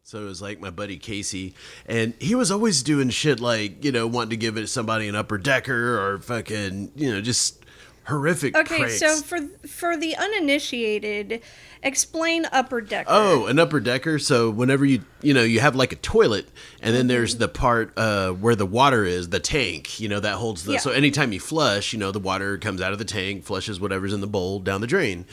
So it was like my buddy Casey, and he was always doing shit like, wanting to give it somebody an upper decker or fucking, just horrific pranks. So for the uninitiated, explain upper decker. Oh, an upper decker. So whenever you have like a toilet, and then there's the part where the water is, the tank, that holds the. Yeah. So anytime you flush, the water comes out of the tank, flushes whatever's in the bowl down the drain.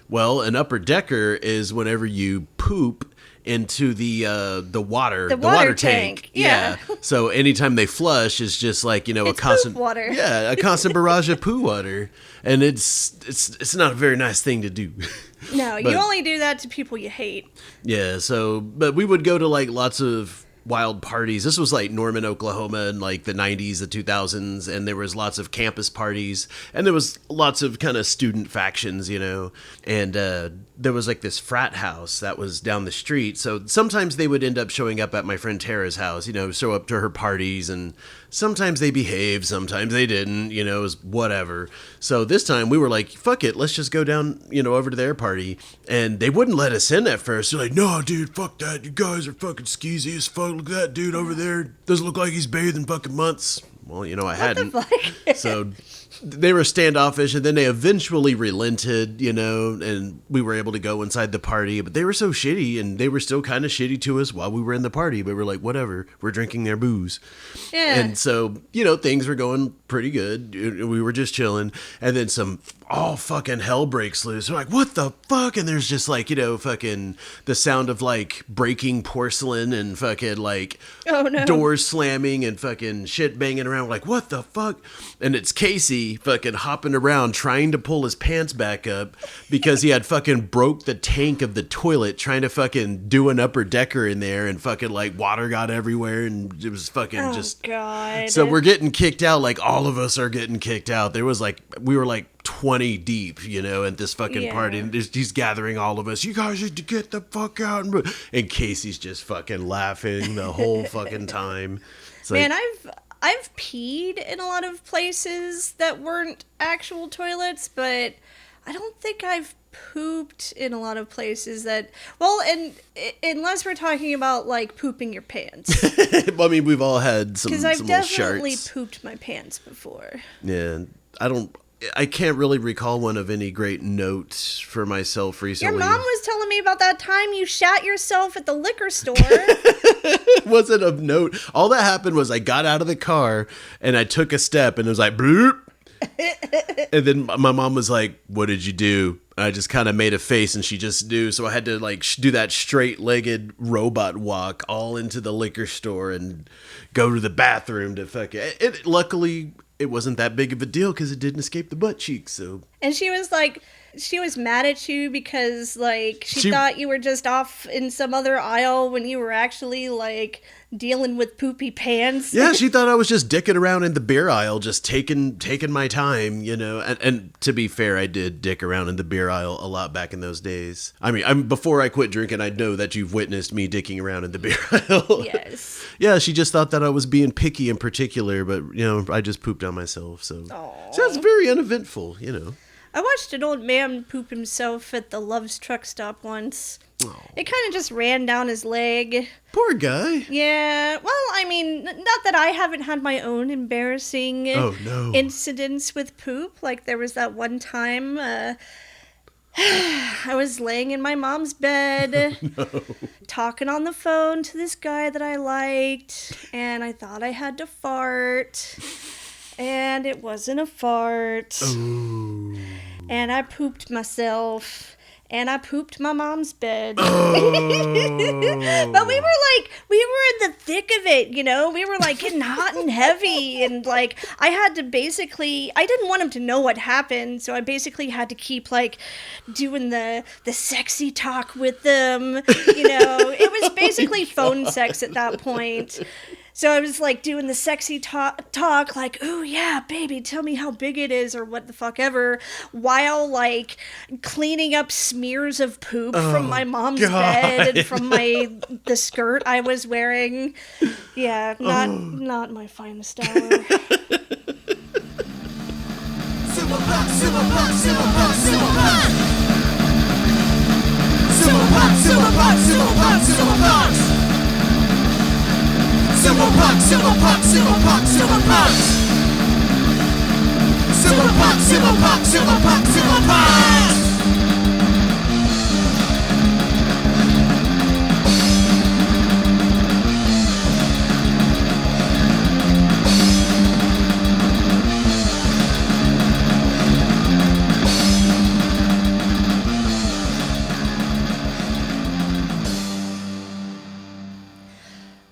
Well, an upper decker is whenever you poop into the water tank. Yeah. So anytime they flush, it's just like, it's a constant poop water. Yeah, a constant barrage of poo water. And it's not a very nice thing to do. No, you only do that to people you hate. Yeah, but we would go to like lots of wild parties. This was like Norman, Oklahoma in like the 90s, the 2000s, and there was lots of campus parties, and there was lots of kind of student factions, and there was like this frat house that was down the street. So sometimes they would end up showing up at my friend Tara's house, show up to her parties, and sometimes they behaved, sometimes they didn't, it was whatever. So this time we were like, fuck it, let's just go down, over to their party. And they wouldn't let us in at first. They're like, no, dude, fuck that. You guys are fucking skeezy as fuck. Look at that dude over there. Doesn't look like he's bathed in fucking months. Well, I hadn't. So they were standoffish, and then they eventually relented, and we were able to go inside the party. But they were so shitty, and they were still kind of shitty to us while we were in the party. But we're like, whatever, we're drinking their booze. Yeah. And so, things were going pretty good. We were just chilling. And then all fucking hell breaks loose. We're like, what the fuck? And there's just like, fucking the sound of like breaking porcelain and fucking like doors slamming and fucking shit banging around. We're like, what the fuck? And it's Casey fucking hopping around trying to pull his pants back up because he had fucking broke the tank of the toilet trying to fucking do an upper decker in there, and fucking like water got everywhere, and it was fucking God. So we're getting kicked out. Like all of us are getting kicked out. We were like 20 deep, at this fucking party, and he's gathering all of us. You guys need to get the fuck out. And Casey's just fucking laughing the whole fucking time. It's Man, I've peed in a lot of places that weren't actual toilets, but I don't think I've pooped in a lot of places that, and unless we're talking about like pooping your pants. I mean, we've all had some because I've definitely sharts. Pooped my pants before. Yeah, I can't really recall one of any great note for myself recently. Your mom was telling me about that time you shat yourself at the liquor store. It wasn't of note. All that happened was I got out of the car and I took a step and it was like, bloop. And then my mom was like, what did you do? And I just kind of made a face and she just knew. So I had to like do that straight-legged robot walk all into the liquor store and go to the bathroom to fuck it. Luckily, it wasn't that big of a deal because it didn't escape the butt cheeks. So. And she was like, she was mad at you because like she thought you were just off in some other aisle when you were actually like dealing with poopy pants. Yeah, she thought I was just dicking around in the beer aisle, just taking my time, And to be fair, I did dick around in the beer aisle a lot back in those days. I mean, before I quit drinking, I know that you've witnessed me dicking around in the beer aisle. Yes. Yeah, she just thought that I was being picky in particular, but I just pooped on myself. So it's very uneventful, I watched an old man poop himself at the Love's truck stop once. Oh. It kind of just ran down his leg. Poor guy. Yeah. Well, I mean, not that I haven't had my own embarrassing incidents with poop. Like there was that one time I was laying in my mom's bed, talking on the phone to this guy that I liked, and I thought I had to fart. And it wasn't a fart. Ooh. And I pooped myself. And I pooped my mom's bed. Oh. But we were in the thick of it, We were like getting hot and heavy. And like, I didn't want him to know what happened. So I basically had to keep like doing the sexy talk with them. It was basically phone sex at that point. So I was like doing the sexy talk like, ooh, yeah, baby, tell me how big it is or what the fuck ever, while like cleaning up smears of poop from my mom's bed and from the skirt I was wearing. Yeah, not my finest hour. Sumo Punx, Sumo Punx, Sumo Punx, Sumo Punx. Sumo Punx, Sumo Punx, Sumo Punx, Sumo Punx. Sumo Punx, Sumo Punx, Sumo Punx, Sumo Punx. Sumo Punx, Sumo Punx, Sumo Punx, Sumo Punx.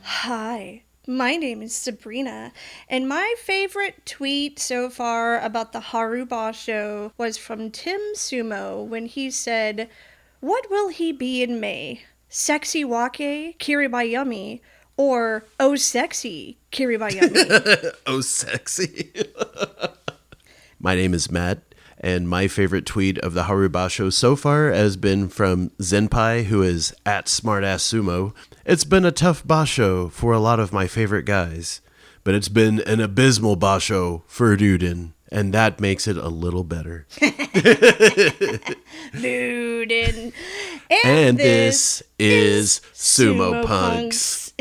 Hi, my name is Sabrina, and my favorite tweet so far about the Haru Basho was from Tim Sumo when he said, "What will he be in May? Sexy wake, kiribayami, or oh sexy, kiribayami?" Oh, sexy. My name is Matt, and my favorite tweet of the Haru Basho so far has been from Zenpai, who is at SmartassSumo. It's been a tough basho for a lot of my favorite guys, but it's been an abysmal basho for Duden, and that makes it a little better. Duden. And this is Sumo Punx.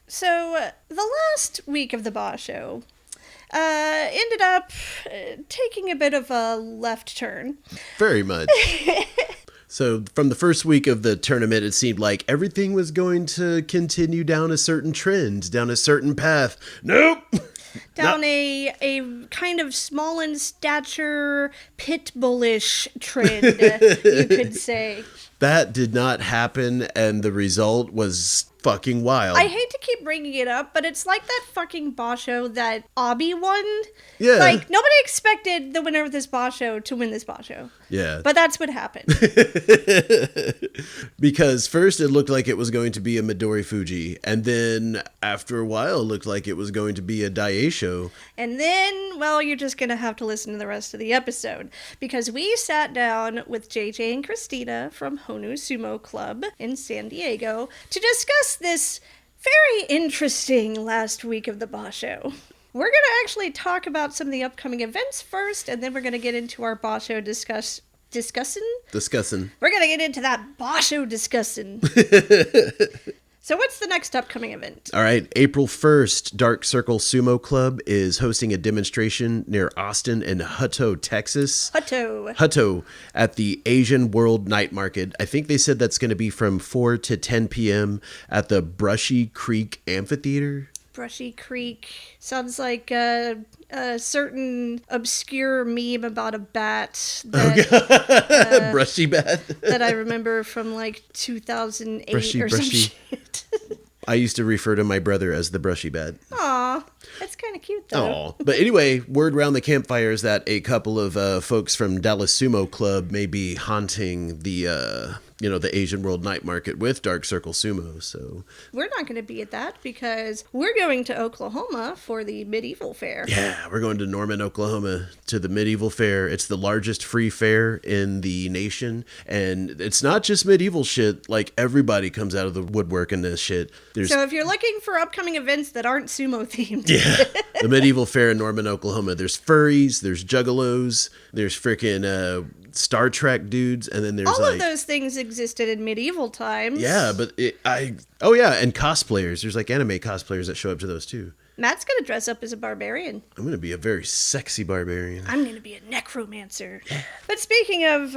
So, the last week of the basho ended up taking a bit of a left turn. Very much. So from the first week of the tournament, it seemed like everything was going to continue down a certain trend, down a certain path. Nope. Down a kind of small in stature, pit bullish trend, you could say. That did not happen, and the result was fucking wild. I hate to keep bringing it up, but it's like that fucking basho that Abi won. Yeah. Like, nobody expected the winner of this basho to win this basho. Yeah. But that's what happened. Because first it looked like it was going to be a Midori Fuji, and then after a while it looked like it was going to be a Daisho. And then, well, you're just going to have to listen to the rest of the episode. Because we sat down with JJ and Christina from Honu Sumo Club in San Diego to discuss this very interesting last week of the basho. We're going to actually talk about some of the upcoming events first, and then we're going to get into our basho discussion. We're going to get into that basho discussing. So what's the next upcoming event? All right, April 1st, Dark Circle Sumo Club is hosting a demonstration near Austin and Hutto, Texas. Hutto at the Asian World Night Market. I think they said that's going to be from 4 to 10 p.m. at the Brushy Creek Amphitheater. Brushy Creek. Sounds like a certain obscure meme about a bat that, Brushy bat. that I remember from like 2008 brushy, or some shit. I used to refer to my brother as the Brushy bat. Aw, that's kind of cute though. Aw. But anyway, word around the campfire is that a couple of folks from Dallas Sumo Club may be haunting the Asian World Night Market with Dark Circle Sumo. So we're not going to be at that because we're going to Oklahoma for the Medieval Fair. Yeah, we're going to Norman, Oklahoma to the Medieval Fair. It's the largest free fair in the nation. And it's not just medieval shit. Like, everybody comes out of the woodwork in this shit. So if you're looking for upcoming events that aren't sumo themed. Yeah, the Medieval Fair in Norman, Oklahoma. There's furries, there's juggalos, there's freaking Star Trek dudes, and then there's all of those things existed in medieval times. Yeah, but and cosplayers. There's like anime cosplayers that show up to those too. Matt's gonna dress up as a barbarian. I'm gonna be a very sexy barbarian. I'm gonna be a necromancer. Yeah. But speaking of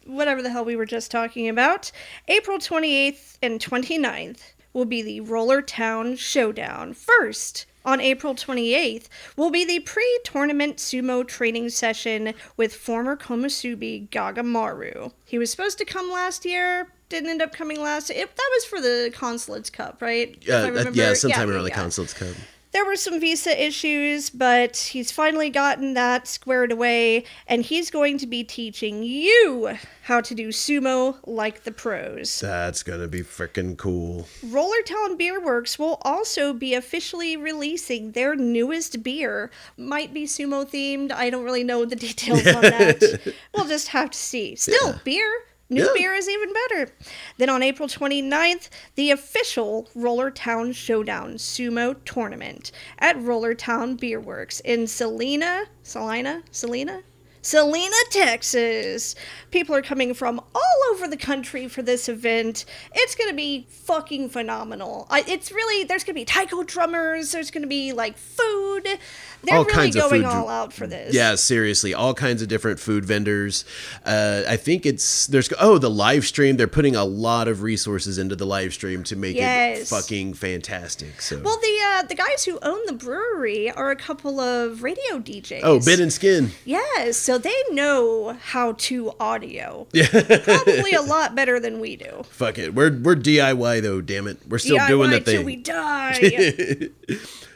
whatever the hell we were just talking about, April 28th and 29th will be the Roller Town Showdown. First, on April 28th, will be the pre-tournament sumo training session with former Komusubi Gagamaru. He was supposed to come last year, didn't end up coming last. That was for the Consulates Cup, right? Sometime around the Consulates Cup. There were some visa issues, but he's finally gotten that squared away, and he's going to be teaching you how to do sumo like the pros. That's gonna be freaking cool. Rollertown Beer Works will also be officially releasing their newest beer. Might be sumo themed. I don't really know the details on that. We'll just have to see. Still, beer. New beer is even better. Then on April 29th, the official Rollertown Showdown Sumo Tournament at Rollertown Beer Works in Salina, Salina, Texas. People are coming from all over the country for this event. It's going to be fucking phenomenal. It's really, there's going to be taiko drummers, there's going to be like food. They're All really kinds of going food all out for this. Yeah, seriously, all kinds of different food vendors. I think the live stream. They're putting a lot of resources into the live stream to make it fucking fantastic. So, well, the guys who own the brewery are a couple of radio DJs. Oh, Bit and Skin. Yes, so they know how to audio. Yeah, probably a lot better than we do. Fuck it, we're DIY though. Damn it, we're still doing the thing till we die.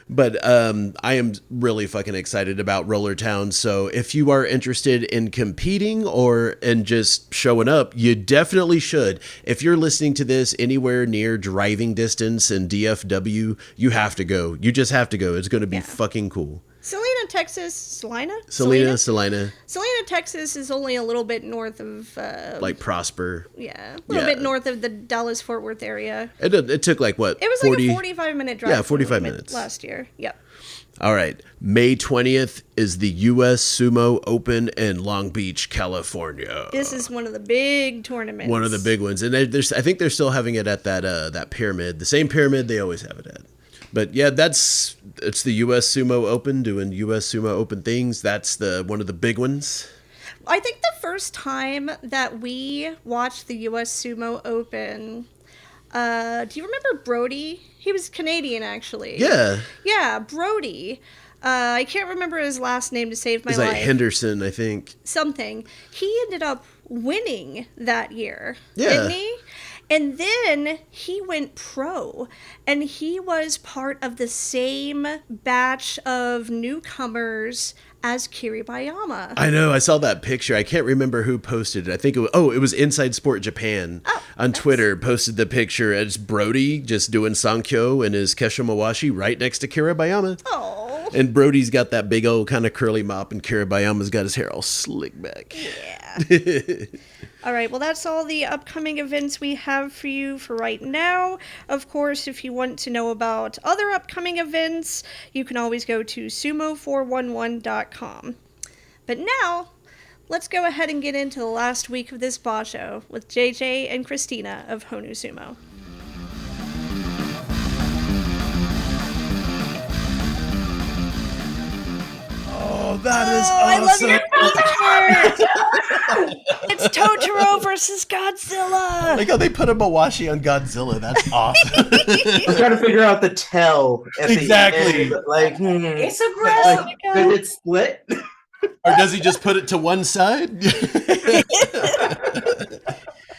But I am really fucking excited about Roller Town. So if you are interested in competing or in just showing up, you definitely should. If you're listening to this anywhere near driving distance in DFW, you have to go. You just have to go. It's going to be fucking cool. Salina, Texas. Salina, Texas is only a little bit north of... like Prosper. Yeah. A little bit north of the Dallas-Fort Worth area. It took like what? It was 40, like a 45-minute drive. Yeah, 45 minutes. Last year. Yep. All right. May 20th is the U.S. Sumo Open in Long Beach, California. This is one of the big tournaments. One of the big ones. And I think they're still having it at that pyramid. The same pyramid they always have it at. But yeah, it's the U.S. Sumo Open, doing U.S. Sumo Open things. That's one of the big ones. I think the first time that we watched the U.S. Sumo Open, do you remember Brody? He was Canadian, actually. Yeah. Yeah, Brody. I can't remember his last name to save my life. It's like Henderson, I think. Something. He ended up winning that year, yeah. Didn't he? And then he went pro, and he was part of the same batch of newcomers as Kiribayama. I know. I saw that picture. I can't remember who posted it. I think it was Inside Sport Japan on Twitter posted the picture as Brody just doing Sankyo and his Keshomawashi right next to Kiribayama. Oh. And Brody's got that big old kind of curly mop, and Kiribayama's got his hair all slicked back. Yeah. All right, well, that's all the upcoming events we have for you for right now. Of course, if you want to know about other upcoming events, you can always go to sumo411.com. But now, let's go ahead and get into the last week of this Basho with JJ and Christina of Honu Sumo. Oh, that is awesome. I love your t-shirt. It's Totoro versus Godzilla. Like how they put a Mawashi on Godzilla. That's awesome. I'm trying to figure out the tell. At exactly. The end, like, it's aggressive. Like, did it split? Or does he just put it to one side?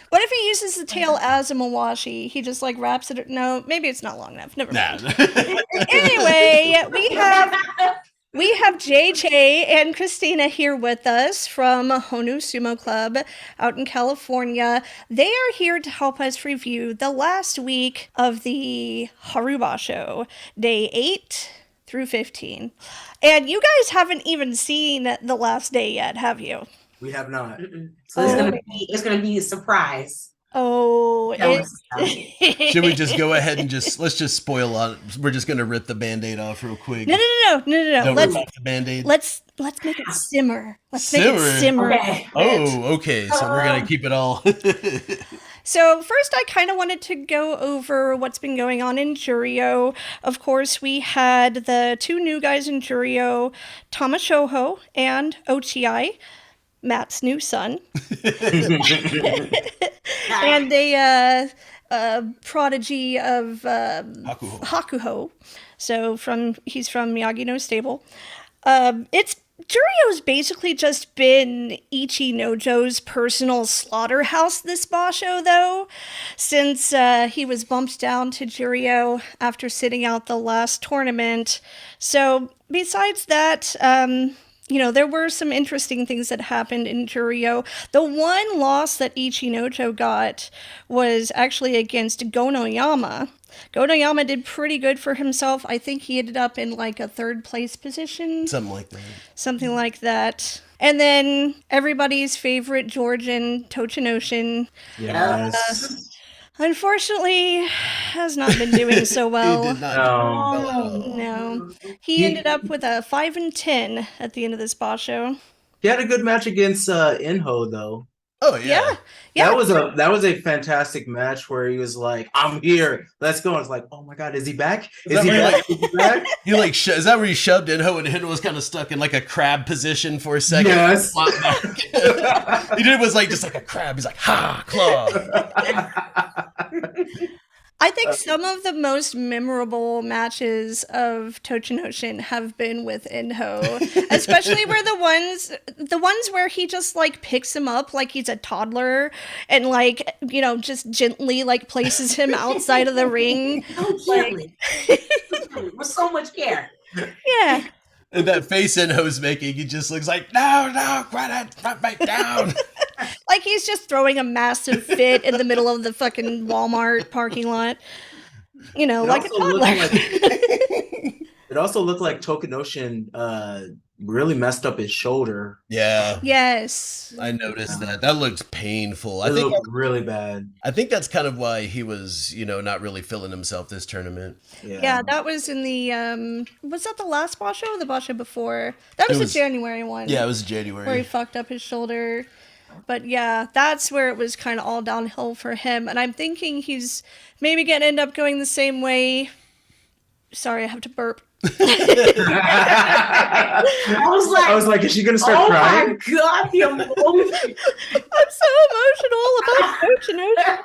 What if he uses the tail as a Mawashi? He just like wraps it. No, maybe it's not long enough. Never mind. Anyway, we have JJ and Christina here with us from Honu Sumo Club out in California. They are here to help us review the last week of the Haru Basho, day 8 through 15. And you guys haven't even seen the last day yet, have you? We have not. So it's gonna be a surprise. Oh, should we just go ahead and let's just spoil on? We're just gonna rip the Band-Aid off real quick. No. Let's rip the Band-Aid. Let's make it simmer. Make it simmer. Okay. Oh, okay. So we're gonna keep it all. So first, I kind of wanted to go over what's been going on in Juryo. Of course, we had the two new guys in Juryo, Tamashoho and Ochiai, Matt's new son. And a prodigy of Hakuho. So he's from Miyagi-No stable. Juryo's basically just been Ichi Nojo's personal slaughterhouse this Basho, though, since he was bumped down to Juryo after sitting out the last tournament. So besides that, there were some interesting things that happened in Juryo. The one loss that Ichi Nojo got was actually against Gonoyama. Gonoyama did pretty good for himself. I think he ended up in like a 3rd place position. Something like that. And then everybody's favorite Georgian, Tochinoshin. Yes. Unfortunately, has not been doing so well. He did not. No. He ended up with a 5-10 at the end of this Basho. He had a good match against Inho though. Oh yeah. Yeah. That was a fantastic match where he was like, "I'm here, let's go." And it's like, "Oh my god, is he back? Is he back? Is he back?" You like is that where he shoved Inho and Inho was kind of stuck in like a crab position for a second? Yes. Flopped back. He did was like just like a crab. He's like ha claw. I think some of the most memorable matches of Tochinoshin have been with Inho, especially where the ones where he just like picks him up like he's a toddler and like, you know, just gently like places him outside of the ring. Oh, gently. With so much care. Yeah. And that face Inho's making, he just looks like no, put back down. Like he's just throwing a massive fit in the middle of the fucking Walmart parking lot. You know, It like a also looked toddler. It also looked like Tokinoshin really messed up his shoulder. Yeah. Yes. I noticed that. That looks painful. It looked really bad. I think that's kind of why he was, you know, not really feeling himself this tournament. Yeah, that was in the was that the last Basho or the Basho before? That was the January one. Yeah, it was January. Where he fucked up his shoulder. But yeah, that's where it was kind of all downhill for him. And I'm thinking he's maybe gonna end up going the same way. Sorry, I have to burp. I was like, is she gonna start crying? Oh my god, the emotion. I'm so emotional about Tochinoshin.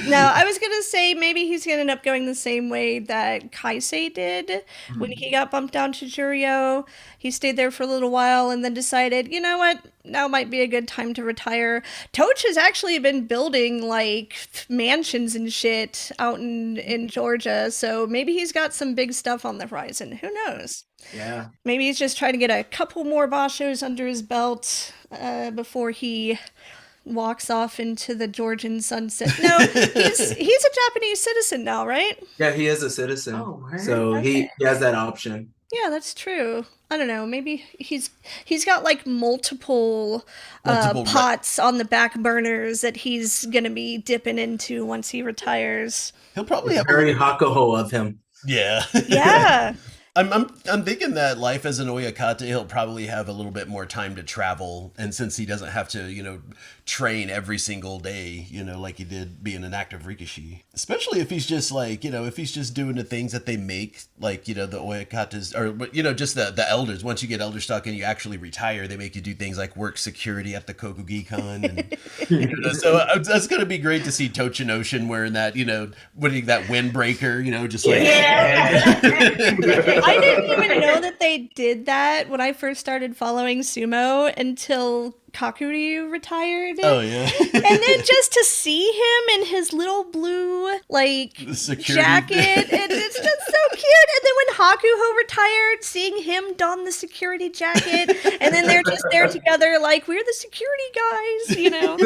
No, I was gonna say maybe he's gonna end up going the same way that Kaisei did when he got bumped down to Juryo. He stayed there for a little while and then decided, you know what, now might be a good time to retire. Toch has actually been building like mansions and shit out in Georgia, so maybe he's got some big stuff on the horizon. Who knows? Yeah. Maybe he's just trying to get a couple more Bashos under his belt before he walks off into the Georgian sunset. No, he's a Japanese citizen now, right? Yeah, he is a citizen. Oh, word? So he has that option. Yeah, that's true. I don't know. Maybe he's got like multiple pots on the back burners that he's gonna be dipping into once he retires. He'll probably have Very Hakuho of him. Yeah. Yeah. I'm thinking that life as an Oyakata, he'll probably have a little bit more time to travel, and since he doesn't have to, you know, train every single day, you know, like he did being an active Rikishi. Especially if he's just like, you know, if he's just doing the things that they make, like, you know, the Oyakatas, or, you know, just the elders. Once you get elder stock and you actually retire, they make you do things like work security at the Kokugikan. And, you know, so that's going to be great to see Tochinoshin wearing that, you know, that windbreaker, you know, just like... Yeah. I didn't even know that they did that when I first started following sumo until Kakuryu retired. Oh, yeah. And then just to see him in his little blue, like, jacket, and it's just so cute. And then when Hakuho retired, seeing him don the security jacket, and then they're just there together, like, we're the security guys, you know?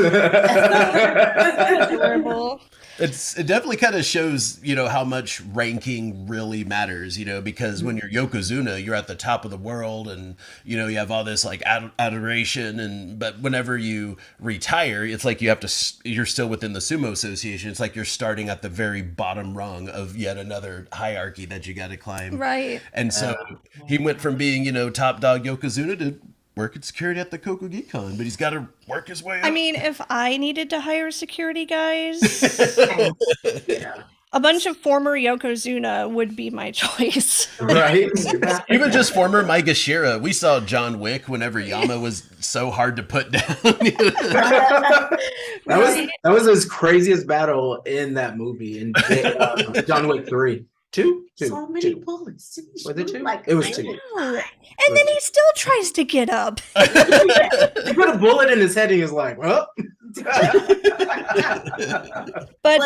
That's adorable. It definitely kind of shows, you know, how much ranking really matters, you know, because when you're Yokozuna, you're at the top of the world and, you know, you have all this like adoration. But whenever you retire, it's like you're still within the Sumo Association. It's like you're starting at the very bottom rung of yet another hierarchy that you got to climb. Right. And so he went from being, you know, top dog Yokozuna to working security at the Kokugikan, but he's got to work his way up. I mean, if I needed to hire security guys, a bunch of former Yokozuna would be my choice. Right? Even just former Maegashira. We saw John Wick whenever Yama was so hard to put down. That was his craziest battle in that movie in John Wick 3. Two? So many Two. bullets. Was it two? Like, It was I two. know. And then he still tries to get up. He put a bullet in his head and he was like, well. But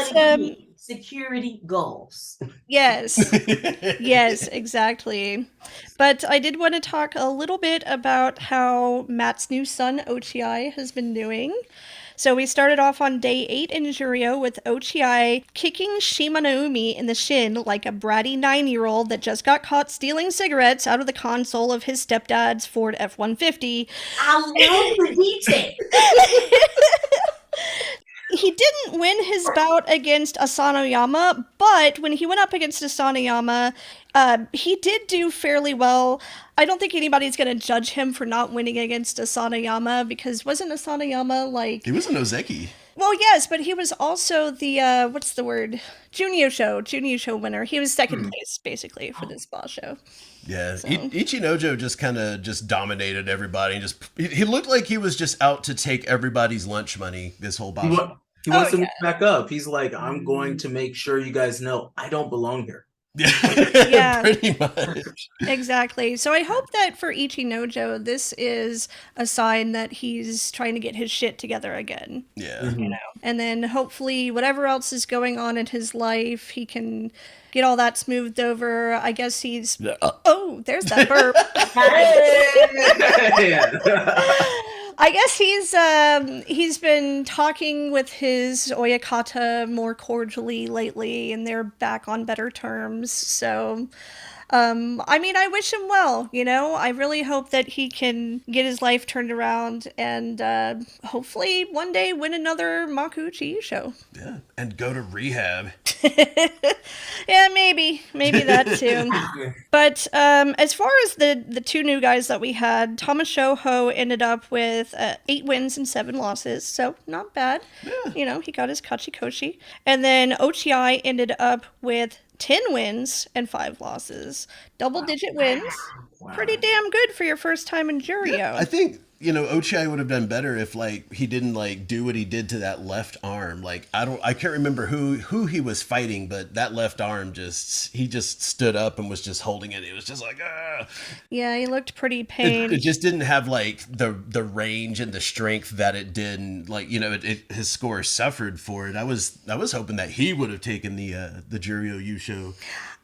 security goals. yes, yes, exactly. But I did want to talk a little bit about how Matt's new son Ochi has been doing. So we started off on day 8 in Juryo with Ochi kicking Shimanoumi in the shin like a bratty 9-year-old that just got caught stealing cigarettes out of the console of his stepdad's Ford F-150. I love the detail. he didn't win his bout against Asanoyama, but when he went up against Asanoyama, he did do fairly well. I don't think anybody's going to judge him for not winning against Asanoyama because wasn't Asanoyama like... He was an Ozeki. Well, yes, but he was also the, what's the word? Junior show winner. He was second place, basically, for this Basho. Yeah, So. Ichinojo just kind of just dominated everybody. And he looked like he was just out to take everybody's lunch money this whole Basho. He wants to move back up. He's like, I'm going to make sure you guys know I don't belong here. Yeah, pretty much. Exactly. So I hope that for Ichinojo, this is a sign that he's trying to get his shit together again. Yeah. You know, and then hopefully whatever else is going on in his life, he can get all that smoothed over. I guess he's... Oh, there's that burp. I guess he's been talking with his Oyakata more cordially lately, and they're back on better terms. So, I mean, I wish him well. You know, I really hope that he can get his life turned around and hopefully one day win another Makuuchi show. Yeah, and go to rehab. Yeah, maybe that too. But as far as the two new guys that we had, Thomas Shoho ended up with 8 wins and 7 losses, so not bad. Yeah. You know, he got his Kachikoshi. And then Ochiai ended up with 10 wins and 5 losses. Double-digit wins. Wow. Pretty damn good for your first time in Juryo. Yeah, I think, you know, Ochiai would have done better if, like, he didn't, like, do what he did to that left arm. Like, I can't remember who he was fighting, but that left arm he just stood up and was just holding it. It was just like, ah. Yeah, he looked pretty pained. It just didn't have, like, the range and the strength that it did. And, like, you know, his score suffered for it. I was hoping that he would have taken the Juryo U show.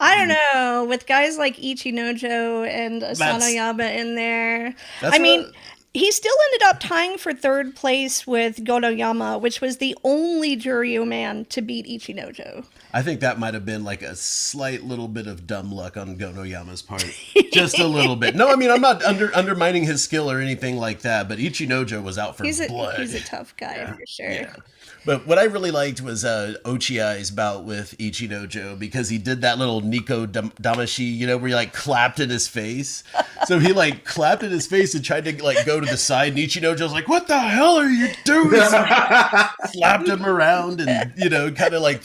I don't know. With guys like Ichinojo and Asanoyama in there. I mean, he still ended up tying for 3rd place with Gonoyama, which was the only Juryo man to beat Ichinojo. I think that might have been like a slight little bit of dumb luck on Gonoyama's part. Just a little bit. No, I mean, I'm not undermining his skill or anything like that, but Ichinojo was out for blood. He's a tough guy, for sure. Yeah. But what I really liked was Ochiai's bout with Ichinojo because he did that little Nico Damashi, you know, where he like clapped in his face. So he like clapped in his face and tried to like go to the side, and Ichinojo's like, "What the hell are you doing?" Slapped him around, and you know, kind of like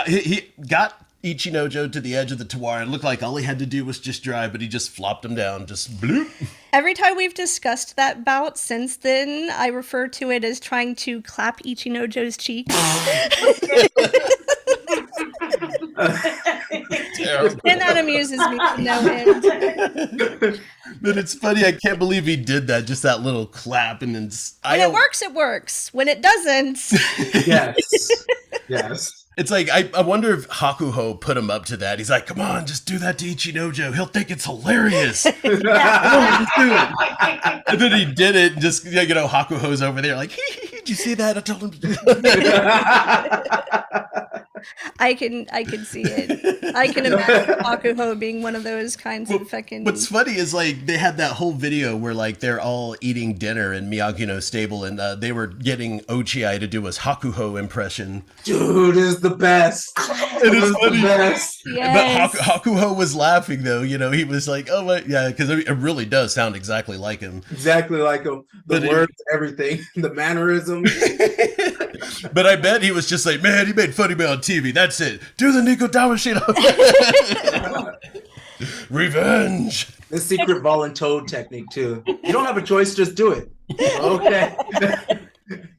he got Ichinojo to the edge of the Tawara. It looked like all he had to do was just drive, but he just flopped him down, just bloop. Every time we've discussed that bout since then, I refer to it as trying to clap Ichinojo's cheeks. And that amuses me to no end. But it's funny, I can't believe he did that, just that little clap. And then when it works, it works. When it doesn't. Yes. It's like, I wonder if Hakuho put him up to that. He's like, come on, just do that to Ichinojo. He'll think it's hilarious. Come on, just do it. And then he did it, and just, you know, Hakuho's over there like, did you see that? I told him to do it. I can see it. I can imagine Hakuho being one of those kinds of fucking... What's funny is, like, they had that whole video where, like, they're all eating dinner in Miyagino's stable, and they were getting Ochiai to do his Hakuho impression. Dude, is the best. It is funny. The best. Yes. But Hakuho was laughing, though. You know, he was like, oh, my, yeah, because it really does sound exactly like him. Exactly like him. The words, everything. The mannerisms. But I bet he was just like, man, he made fun of me on TV. That's it. Do the Nico Dawashino. Revenge. The secret voluntoad technique, too. You don't have a choice, just do it. Okay.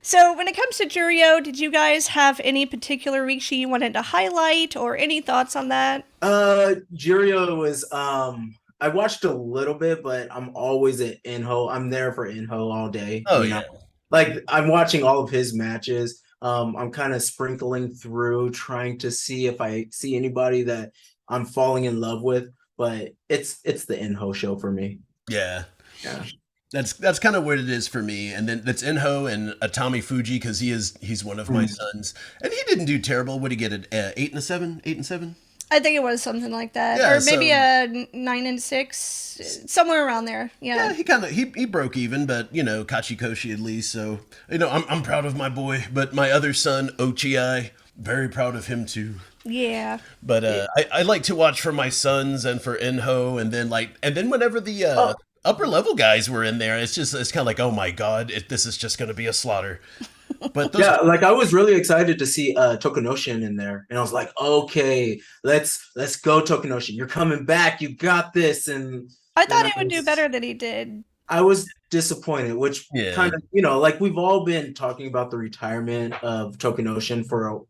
So when it comes to Juryo, did you guys have any particular Rikishi you wanted to highlight or any thoughts on that? Juryo was, I watched a little bit, but I'm always at Inho. I'm there for Inho all day. Oh, yeah. Like, I'm watching all of his matches. I'm kind of sprinkling through, trying to see if I see anybody that I'm falling in love with. But it's the Inho show for me. Yeah. Yeah. That's kind of what it is for me. And then that's Inho and Atami Fuji because he's one of my sons. And he didn't do terrible. What did he get? 8 and 7? 8 and 7? I think it was something like that, Yeah, or maybe so- a 9-6, somewhere around there. Yeah, Yeah. he broke even, but Kachikoshi at least. So I'm proud of my boy, but my other son Ochiai, very proud of him too. Yeah. But I like to watch for my sons and for Enho, and then whenever the upper level guys were in there, it's kind of like, oh my god, this is just going to be a slaughter. But those, Yeah, like I was really excited to see Tokunoshin in there, and I was like, okay, let's go, Tokunoshin. You're coming back. You got this. And I thought then he would do better than he did. I was disappointed, which Yeah. kind of, like we've all been talking about the retirement of Tokunoshin for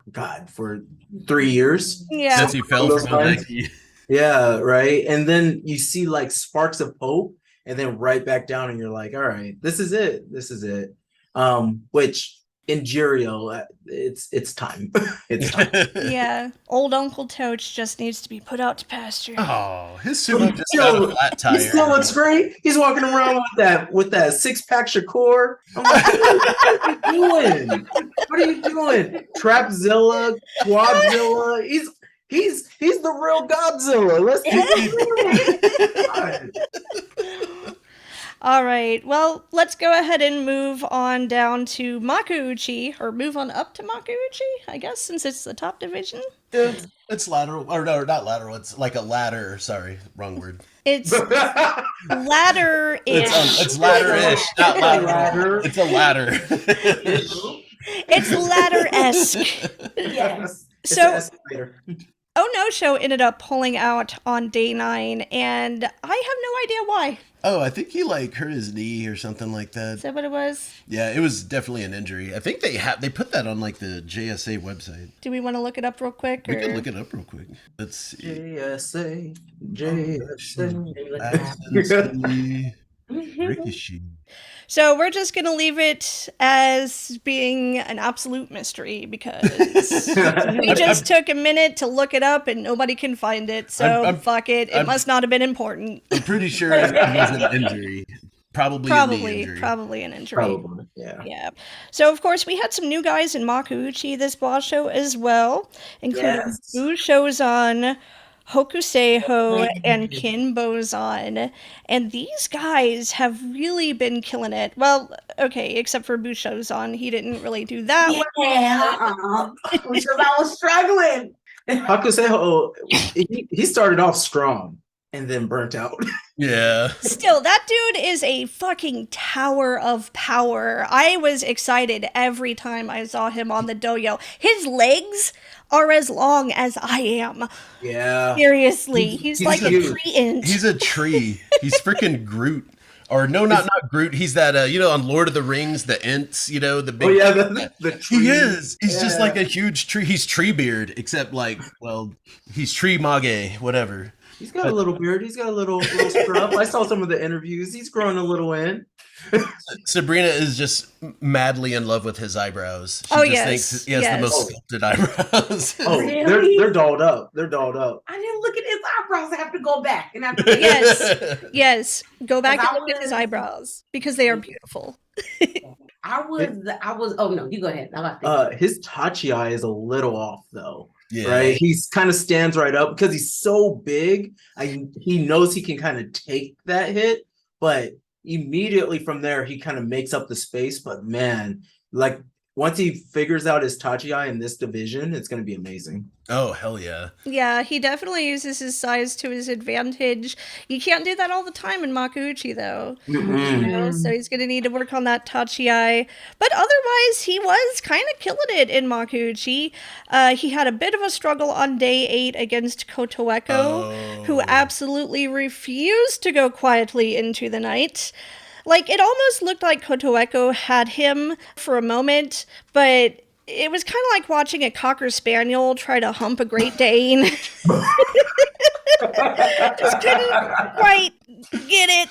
3 years. Yeah. since he fell Those from times. Hideki. Yeah, right. And then you see like sparks of hope, and then right back down, and you're like, all right, this is it. This is it. Which in Jirio, it's time. It's time. Yeah. Old Uncle Toach just needs to be put out to pasture. Oh, his sumo just got a flat tire. He still looks great. He's walking around with that 6-pack Shakur. I'm like, what are you doing? What are you doing? Trapzilla, Quadzilla. He's the real Godzilla. Let's All right. Well, let's go ahead and move on down to Makuuchi, or move on up to Makuuchi, I guess, since it's the top division. It's lateral, or no, not lateral. It's like a ladder. Sorry, wrong word. It's ladder-ish. It's ladder-ish, not ladder. It's a ladder. It's ladder-esque. Yes. It's So- an escalator. Oh No Show ended up pulling out on day 9, and I have no idea why. Oh, I think he hurt his knee or something like that. Is that what it was? Yeah, it was definitely an injury. I think they put that on the JSA website. Do we want to look it up real quick? We or- can look it up real quick. Let's see. JSA. Rikishi. So we're just going to leave it as being an absolute mystery because we just took a minute to look it up and nobody can find it. So I'm- fuck it. It I'm- must not have been important. I'm pretty sure it was an injury. Probably a knee injury. Probably an injury. Probably, yeah. Yeah. So, of course, we had some new guys in Makuuchi this boss show as well, including Yes. Bushozan, Hokuseiho, and Kinbozan. And these guys have really been killing it. Well, okay, except for Bushozan. He didn't really do that well. Yeah. Because I was struggling. Hakuseiho, he started off strong and then burnt out. Yeah. Still, that dude is a fucking tower of power. I was excited every time I saw him on the doyo. His legs are as long as I am. Yeah. Seriously, he's like a huge. tree-inch. He's a tree. He's freaking Groot. Or no, not Groot. He's that on Lord of the Rings, the Ents, the big. Oh yeah, the tree. He is. He's just Yeah. like a huge tree. He's tree beard, except he's tree mage, whatever. He's got a little beard. He's got a little scrub. I saw some of the interviews. He's growing a little in. Sabrina is just madly in love with his eyebrows. She Oh, just yes, thinks he has yes. the most sculpted eyebrows. Oh, Really? they're dolled up. They're dolled up. I didn't look at his eyebrows. I have to go back and have to Yes. Yes, go back and Because I look at his was- eyebrows because they are beautiful. I was oh no, you go ahead. I got His Tachi eye is a little off though. Yeah. Right? He's kind of stands right up because he's so big. He knows he can kind of take that hit, but immediately from there he kind of makes up the space. But man, once he figures out his Tachi eye in this division, it's gonna be amazing. Oh, hell yeah. Yeah, he definitely uses his size to his advantage. You can't do that all the time in Makuuchi, though. You know, so he's going to need to work on that Tachi eye. But otherwise, he was kind of killing it in Makuuchi. He had a bit of a struggle on day 8 against Kotoeko, who absolutely refused to go quietly into the night. It almost looked like Kotoeko had him for a moment, but it was kind of like watching a Cocker Spaniel try to hump a Great Dane. Just couldn't quite get it,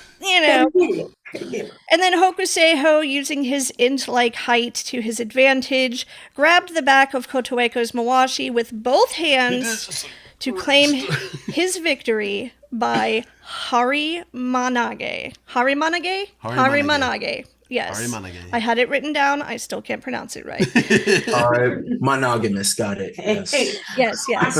And then Hokuseiho, using his int-like height to his advantage, grabbed the back of Kotoeko's Mawashi with both hands to claim his victory by Hari Manage. Hari Manage? Hari Manage. Yes. Arimanage. I had it written down. I still can't pronounce it right. All right, monogamous, got it. Yes. Yes.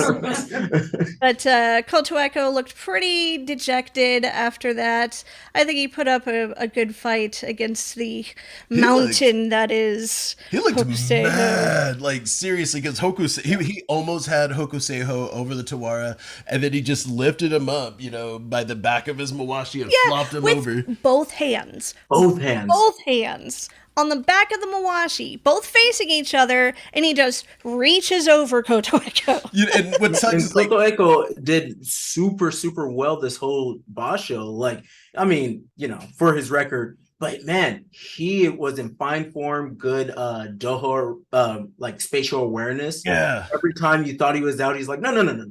But Kotoeko looked pretty dejected after that. I think he put up a good fight against the mountain that is He looked Hokuseiho. mad, like seriously, because he almost had Hokuseiho over the Tawara, and then he just lifted him up, by the back of his mawashi and flopped him with over. both hands. Both hands. Both hands on the back of the mawashi, both facing each other, and he just reaches over Kotoeko. And what sucks And is like, Koto Echo did super, super well this whole Basho. Like, I mean, for his record, but man, he was in fine form, good doho, like spatial awareness. yeah, Every time you thought he was out, he's like, no.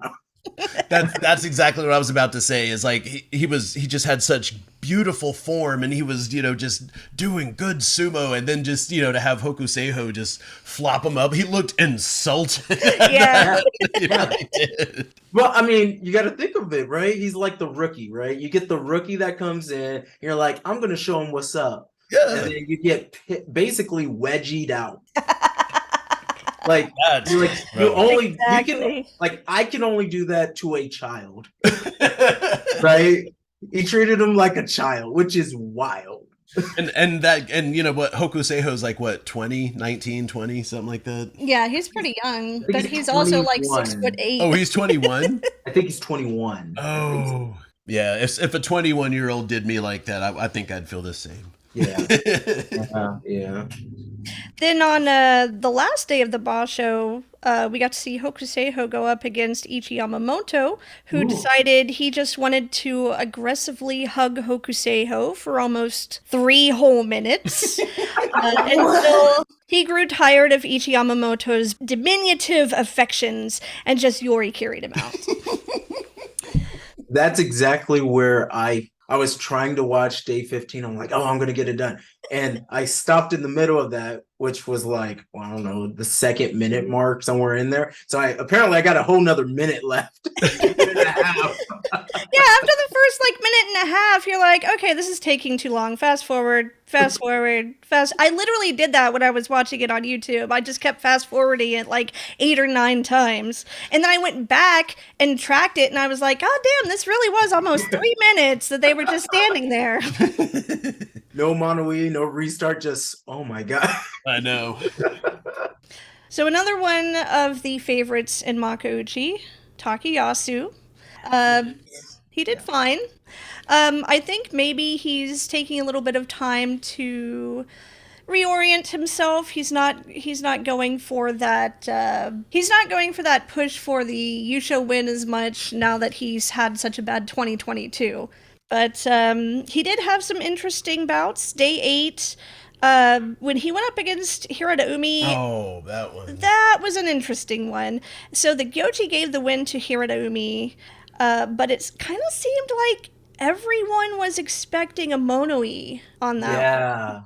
that's exactly what I was about to say. Is like he just had such beautiful form, and he was just doing good sumo, and then just to have Hokuseiho just flop him up, he looked insulted. Yeah. He really did. Well, I mean, you got to think of it, right? He's like the rookie, right? You get the rookie that comes in, you're like, I'm going to show him what's up. Yeah. And then you get basically wedgied out. Like, That's you only, Exactly. I can only do that to a child, right? He treated him like a child, which is wild. and what, Hokuseiho's like what, 20, 19, 20, something like that. Yeah, he's pretty young, think but he's he's also like 21. 6'8". Oh, he's 21. I think he's 21. Oh, yeah. If a 21-year-old did me like that, I think I'd feel the same. Yeah. Yeah. Then on the last day of the Basho, we got to see Hokuseiho go up against Ichi Yamamoto, who decided he just wanted to aggressively hug Hokuseiho for almost 3 whole minutes until he grew tired of Ichi Yamamoto's diminutive affections and just Yori carried him out. That's exactly where I was trying to watch day 15. I'm like, oh, I'm going to get it done. And I stopped in the middle of that, which was like, well, I don't know, the 2nd minute mark, somewhere in there. So I got a whole nother minute left. Minute and a half. Yeah, after the first minute and a half, you're like, okay, this is taking too long. Fast forward. I literally did that when I was watching it on YouTube. I just kept fast forwarding it 8 or 9 times. And then I went back and tracked it, and I was like, God damn, this really was almost 3 minutes that they were just standing there. No mono-e, no restart, just, oh my God. I know. So another one of the favorites in Makuuchi, Takayasu. He did fine. I think maybe he's taking a little bit of time to reorient himself. He's not going for that. He's not going for that push for the Yusho win as much now that he's had such a bad 2022. But he did have some interesting bouts. Day 8, when he went up against Hirata Umi. Oh, that one. That was an interesting one. So the Gyoji gave the win to Hirata Umi, but it kind of seemed like everyone was expecting a mono-e on that. Yeah.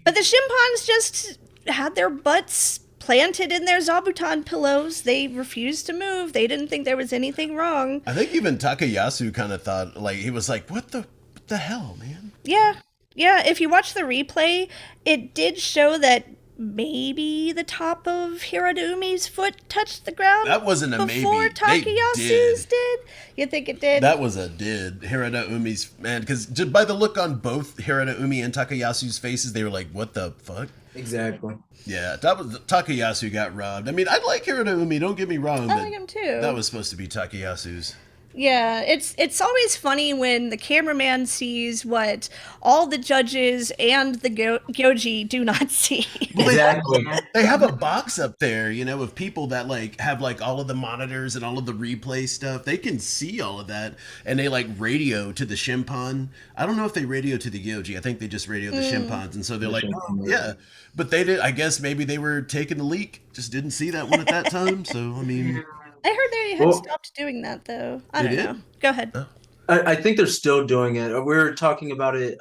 But the Shimpans just had their butts planted in their Zabuton pillows. They refused to move. They didn't think there was anything wrong. I think even Takayasu kind of thought, he was like, what the hell, man? Yeah. If you watch the replay, it did show that maybe the top of Hirata Umi's foot touched the ground. That wasn't a maybe. Before They Takayasu's did. You think it did? That was a did. Hirata Umi's, man, because just by the look on both Hirata Umi and Takayasu's faces, they were like, what the fuck? Exactly. Yeah, that was Takayasu got robbed. I mean, I like Hirata Umi, don't get me wrong, I but like him too. that was supposed to be Takayasu's. Yeah, it's always funny when the cameraman sees what all the judges and the Gyoji do not see. Exactly. They have a box up there, of people that have all of the monitors and all of the replay stuff. They can see all of that, and they radio to the Shimpan. I don't know if they radio to the Gyoji. I think they just radio the Shimpans, and so they're like, oh, yeah. But they did. I guess maybe they were taking the leak, just didn't see that one at that time. So I mean, I heard they had stopped doing that though. I don't know. Go ahead. I think they're still doing it. We were talking about it,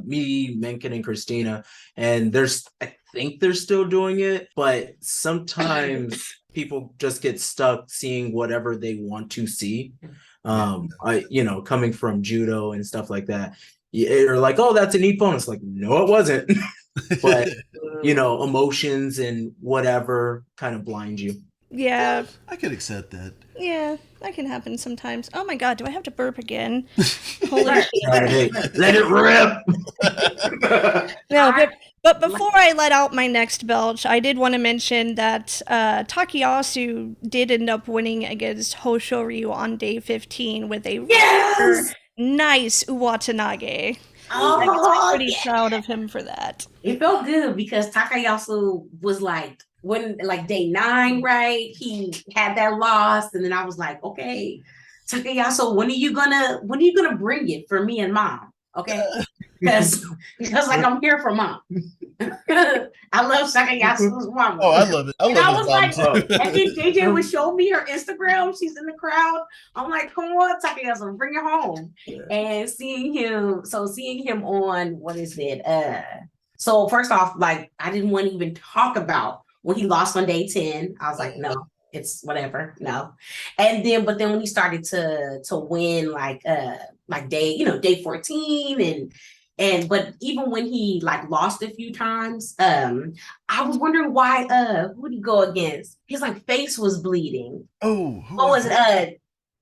me, Menken, and Christina, and I think they're still doing it, but sometimes people just get stuck seeing whatever they want to see. Coming from judo and stuff like that, You're like, oh, that's an Ippon. It's like, no, it wasn't. But emotions and whatever kind of blind you. Yeah. I could accept that. Yeah, that can happen sometimes. Oh my god, do I have to burp again? Holy shit. Hey, let it rip. No, but before I let out my next belch, I did want to mention that Takayasu did end up winning against Hoshoryu on day 15 with a Yes! nice Uwatanage. Oh, Pretty yeah. proud of him for that. It felt good because Takayasu was like, when like day 9, right? He had that loss, and then I was like, okay, Takayasu, when are you gonna bring it for me and mom? Okay. Because like I'm here for mom. I love Sakayasu's mama. Oh, I love it. I And I love was his mom like, too. and then JJ would show me her Instagram. She's in the crowd. I'm like, come on, Takayasu, bring it home. And seeing him on, what is it? So first off, like I didn't want to even talk about when he lost on day 10. I was like, no, it's whatever, no. And then, but then when he started to win, like day 14 but even when he like lost a few times, I was wondering why who did he go against? His like face was bleeding. Oh, What was it?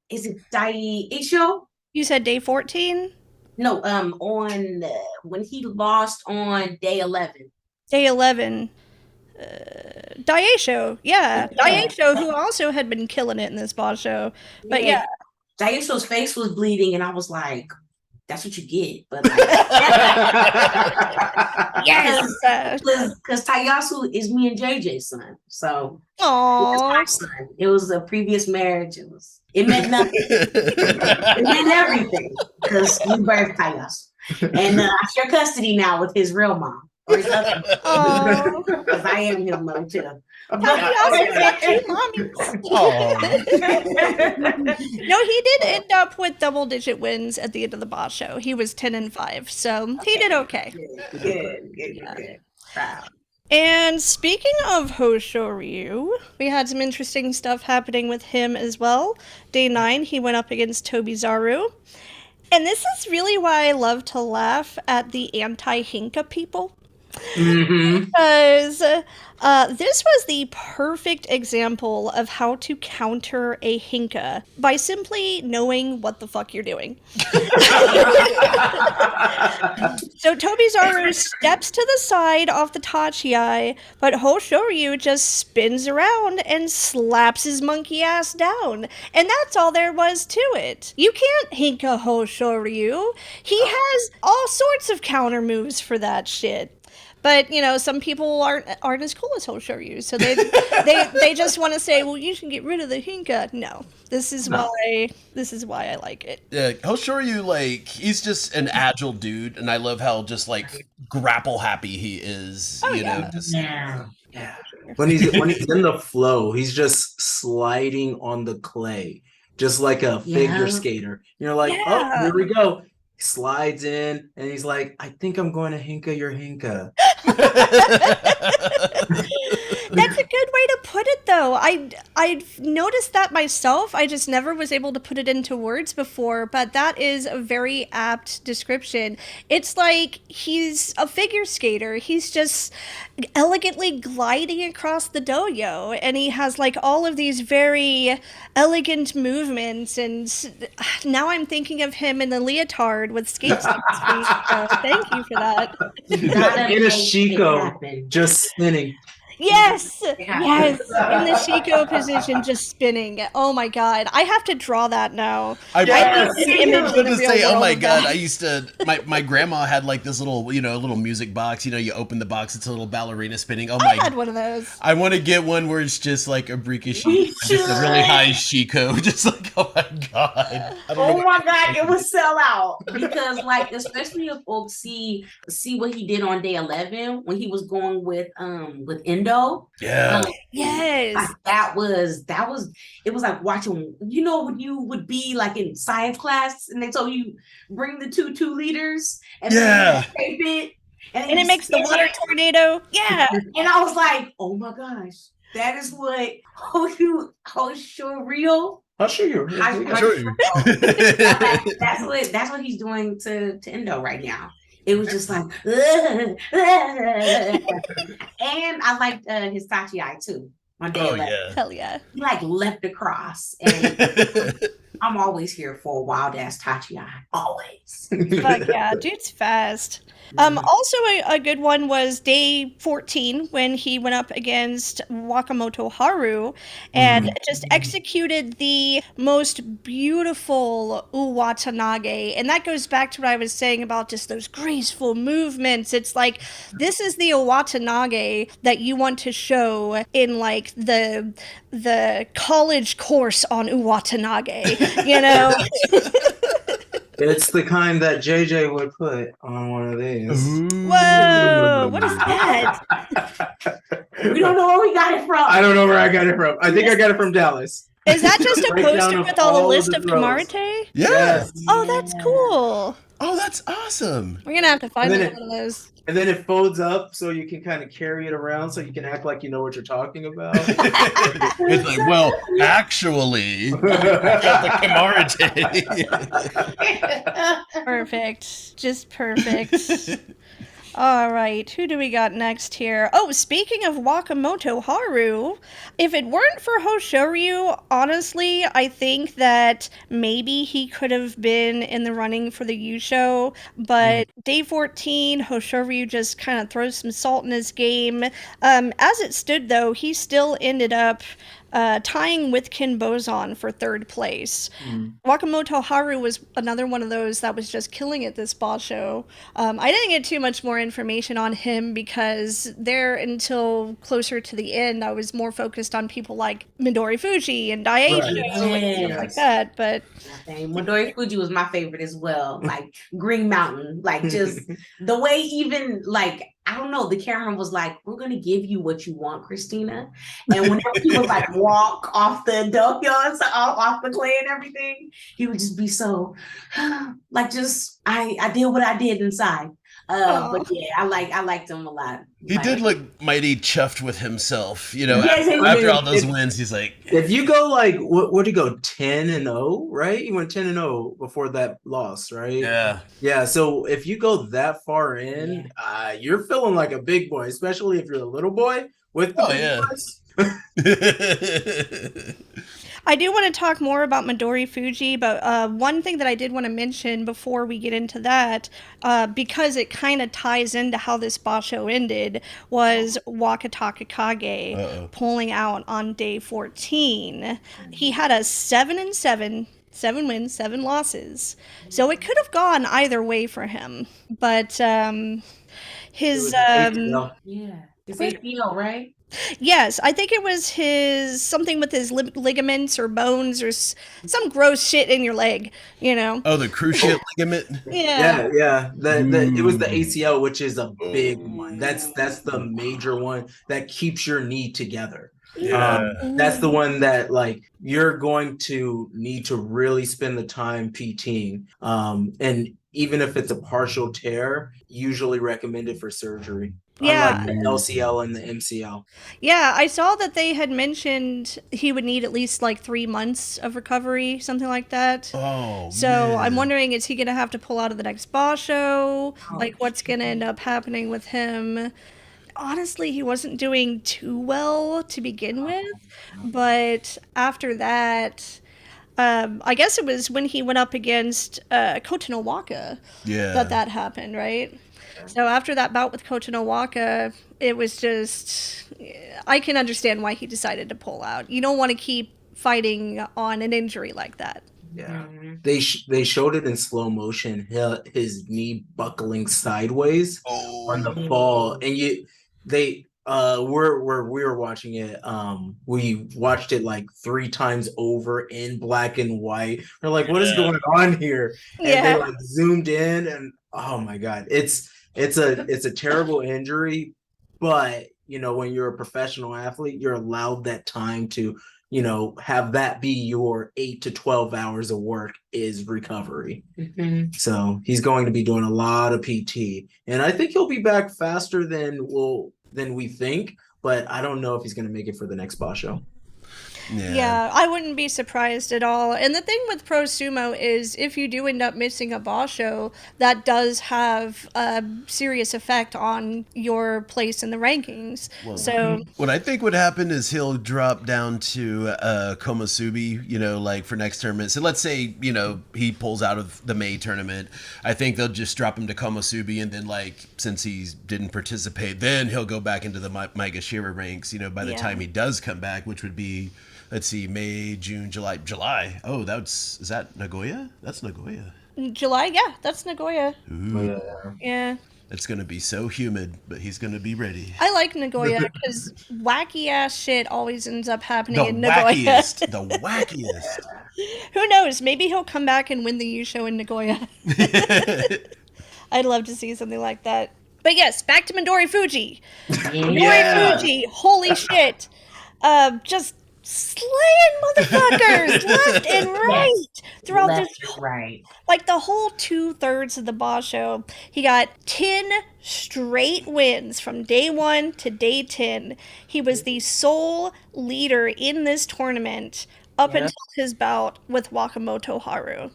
Is it Daisho? You said day 14? No, on when he lost on day 11. Day 11. Daisho, yeah. Daisho, who also had been killing it in this boss show. But yeah. Daisho's face was bleeding, and I was like, that's what you get. But like, Yes. because Tayasu is me and JJ's son. So Aww. my son. It was a previous marriage. It meant nothing. It meant everything because we birthed Tayasu. And I share custody now with his real mom. Or his other mom. Because I am his mom too. Takayasu got two mommies. No, he did end up with double-digit wins at the end of the boss show. He was 10-5, so he did okay. Good. Proud. And speaking of Hoshoryu, we had some interesting stuff happening with him as well. Day 9, he went up against Tobizaru. And this is really why I love to laugh at the anti-Hinka people. Mm-hmm. Because this was the perfect example of how to counter a Hinka by simply knowing what the fuck you're doing. So Tobizaru steps to the side off the Tachiai, but Hoshoryu just spins around and slaps his monkey ass down. And that's all there was to it. You can't Hinka Hoshoryu. He has all sorts of counter moves for that shit. But some people aren't as cool as Hoshoryu, so they just want to say, well, you should get rid of the Hinka. No, this is why I like it. Yeah, Hoshoryu, like, he's just an agile dude, and I love how just like grapple happy he is. Yeah. When he's in the flow, he's just sliding on the clay, just like a figure skater. You're like, oh, here we go. Slides in and he's like, I think I'm going to Hinka your Hinka. That's a good way to put it, though. I've noticed that myself. I just never was able to put it into words before, but that is a very apt description. It's like he's a figure skater. He's just elegantly gliding across the dojo, and he has like all of these very elegant movements, and now I'm thinking of him in the leotard with skates on his feet. So thank you for that. In a Shiko, just spinning. Yes, in the Shiko position, just spinning. Oh my god, I have to draw that now. I need an image was in going the to real say, oh world my of god, that. I used to, my grandma had like this little, little music box, you open the box, it's a little ballerina spinning. Oh I my, had one of those. I want to get one where it's just like a Brika We Shiko, just a really should. high Shiko, just like, oh my god. I don't know Oh what- my god, it would sell out because, like, especially if folks see what he did on day 11 when he was going with Endo. Yeah. Yes. That was it was like watching, when you would be like in science class and they told you bring the 2 liters and then tape it And it makes the water tornado. Yeah. And I was like, oh my gosh, that is what Hoshoryu I'll show you. That's what he's doing to Endo right now. It was just like, and I liked his Tachi Eye too. My day Oh left. yeah. Hell yeah. He like leapt across, and I'm always here for a wild ass Tachi Eye. Always. Fuck yeah, dude's fast. Also a good one was day 14 when he went up against Wakamoto Haru and just executed the most beautiful Uwatanage. And that goes back to what I was saying about just those graceful movements. It's like this is the Uwatanage that you want to show in like the college course on Uwatanage, you know? It's the kind that JJ would put on one of these. Whoa, what is that? We don't know where we got it from. I don't know where I got it from. I think I got it from Dallas. Is that just a Breakdown poster of with all the all list the of throws. Kamarite? Yeah. Oh, that's cool. Oh, that's awesome. We're gonna have to find And then one of those. And then it folds up so you can kind of carry it around so you can act like you know what you're talking about. It's like, well, actually, got the Kamarite. Perfect. Just perfect. All right, who do we got next here? Oh, speaking of Wakamoto Haru, if it weren't for Hoshoryu, honestly, I think that maybe he could have been in the running for the Yusho, but day 14, Hoshoryu just kind of throws some salt in his game. As it stood, though, he still ended up tying with Ken Bozon for third place. Wakamoto Haru was another one of those that was just killing it this Basho. I didn't get too much more information on him because there until closer to the end, I was more focused on people like Midori Fuji and Daisho and stuff like that. But Midori Fuji was my favorite as well. Like Green Mountain, like just the way even like I don't know, the camera was like, we're gonna give you what you want, Christina. And whenever he would like walk off the Dokyo, off the clay and everything, he would just be so like just I did what I did inside. But yeah, I liked him a lot. He did look mighty chuffed with himself, you know. Yes, after all those wins, he's like, if you go like what did he go 10-0, right? He went 10-0 before that loss, right? Yeah. So if you go that far in, you're feeling like a big boy, especially if you're a little boy with the big boys. I do want to talk more about Midori Fuji, but one thing that I did want to mention before we get into that, because it kind of ties into how this Basho ended, was Wakataka Kage pulling out on day 14. He had a 7-7, 7 wins, 7 losses. So it could have gone either way for him. But his... It's ACL, right? Yes, I think it was his something with his ligaments or bones or some gross shit in your leg, you know. Oh, the cruciate ligament. Yeah. It was the ACL, which is a big one. That's the major one that keeps your knee together. That's the one that like you're going to need to really spend the time PTing. And even if it's a partial tear, usually recommended for surgery. Unlike the LCL and the MCL. Yeah, I saw that they had mentioned he would need at least like 3 months of recovery, something like that. Oh, so man. I'm wondering, is he going to have to pull out of the next Basho? Like, what's going to end up happening with him? Honestly, he wasn't doing too well to begin with, but after that, I guess it was when he went up against Kotonowaka that happened, right? So after that bout with Kotonowaka, it was just, I can understand why he decided to pull out. You don't want to keep fighting on an injury like that. Yeah, they showed it in slow motion. His knee buckling sideways on the fall, and we were watching it. We watched it like 3 times over in black and white. We're like, what is going on here? And they like zoomed in, and oh my god, it's a terrible injury. But you know, when you're a professional athlete, you're allowed that time to, you know, have that be your 8 to 12 hours of work is recovery. So he's going to be doing a lot of PT, and I think he'll be back faster than we think. But I don't know if he's going to make it for the next Basho. Yeah, I wouldn't be surprised at all. And the thing with pro sumo is if you do end up missing a Basho, that does have a serious effect on your place in the rankings. So What I think would happen is he'll drop down to Komusubi, like for next tournament. So let's say, he pulls out of the May tournament. I think they'll just drop him to Komusubi, and then, like, since he didn't participate, then he'll go back into the Maegashira ranks, by the time he does come back, which would be, let's see, May, June, July. Oh, is that Nagoya? That's Nagoya. July, yeah, that's Nagoya. Ooh. Yeah. It's going to be so humid, but he's going to be ready. I like Nagoya because wacky ass shit always ends up happening in The Nagoya. wackiest. Who knows? Maybe he'll come back and win the Yusho in Nagoya. I'd love to see something like that. But yes, back to Midori Fuji. Midori Fuji, holy shit. Just slaying motherfuckers left and right throughout like the whole 2/3 of the Basho. He got 10 straight wins from day 1 to day 10. He was the sole leader in this tournament up until his bout with Wakamoto Haru.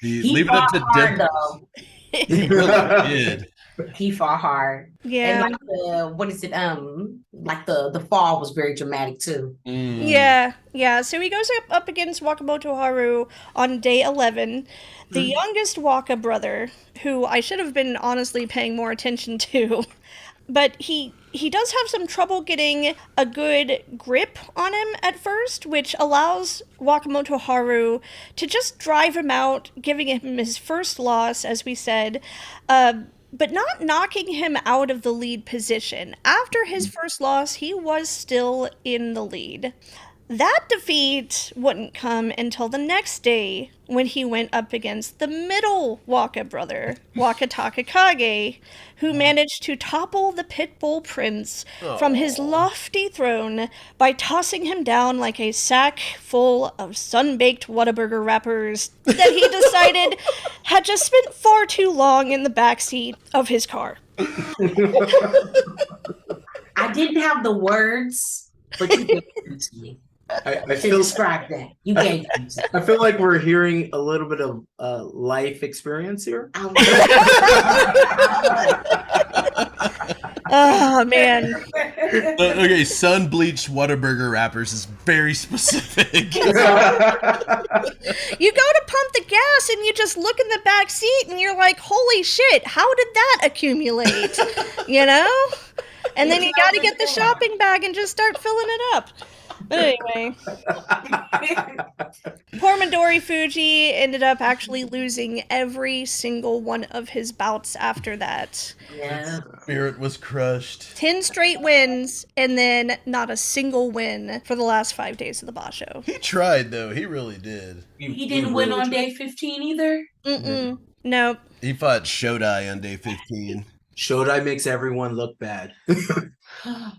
He fought hard, though. He really did. He fought hard. Yeah. And like the fall was very dramatic too. Yeah. So he goes up against Wakamoto Haru on day 11. The youngest Waka brother, who I should have been honestly paying more attention to. But he does have some trouble getting a good grip on him at first, which allows Wakamoto Haru to just drive him out, giving him his first loss, as we said, but not knocking him out of the lead position. After his first loss, he was still in the lead. That defeat wouldn't come until the next day when he went up against the middle Waka brother, Waka Takakage, who managed to topple the Pitbull Prince from his lofty throne by tossing him down like a sack full of sun-baked Whataburger wrappers that he decided had just spent far too long in the backseat of his car. I didn't have the words, but you gave them to me. I To describe that. You gave them to me. I feel like we're hearing a little bit of life experience here. Oh, man. Okay, sun-bleached Whataburger wrappers is very specific. You go to pump the gas and you just look in the back seat and you're like, holy shit, how did that accumulate? And then you got to get the shopping bag and just start filling it up. But anyway, poor Midori Fuji ended up actually losing every single one of his bouts after that. Yeah. Spirit was crushed. 10 straight wins, and then not a single win for the last 5 days of the Basho. He tried, though. He really did. He didn't win on day 15 either? Nope. He fought Shodai on day 15. Shodai makes everyone look bad.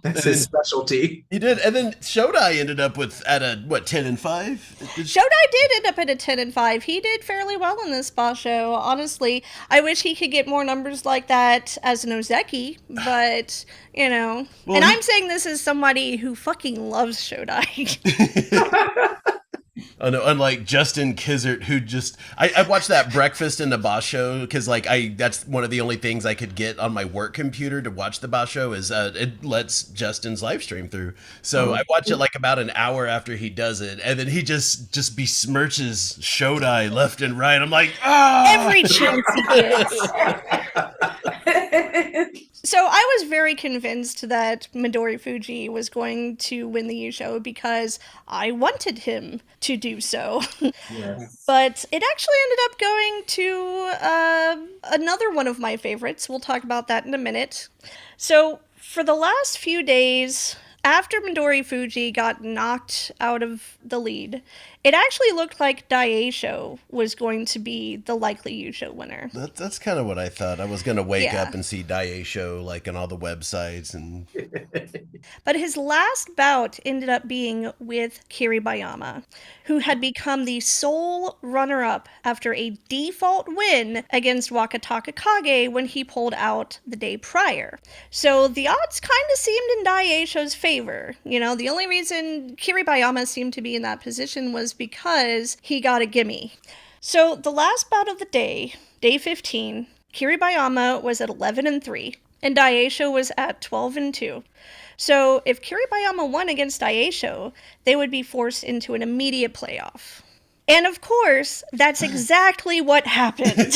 That's his specialty. He did, and then Shodai ended up at a 10-5. Shodai did end up at a 10-5. He did fairly well in this Basho. Honestly, I wish he could get more numbers like that as an Ozeki, but Well, and I'm saying this as somebody who fucking loves Shodai. Oh no, unlike Justin Kizzert, who I watched that Breakfast in the Basho because that's one of the only things I could get on my work computer to watch the Basho is it lets Justin's live stream through. So I watch it like about an hour after he does it, and then he just besmirches Shodai left and right. I'm like, every chance he gets. So I was very convinced that Midori Fuji was going to win the Yusho because I wanted him to do so. Yes. But it actually ended up going to another one of my favorites. We'll talk about that in a minute. So for the last few days, after Midori Fuji got knocked out of the lead, it actually looked like Daisho was going to be the likely Yusho winner. That's kind of what I thought. I was going to wake up and see Daisho like on all the websites. But his last bout ended up being with Kiribayama, who had become the sole runner-up after a default win against Wakataka Kage when he pulled out the day prior. So the odds kind of seemed in Daisho's favor. favor. You know, the only reason Kiribayama seemed to be in that position was because he got a gimme. So the last bout of the day, day 15, Kiribayama was at 11-3, and Daisho was at 12-2. So if Kiribayama won against Daisho, they would be forced into an immediate playoff. And of course, that's exactly what happened.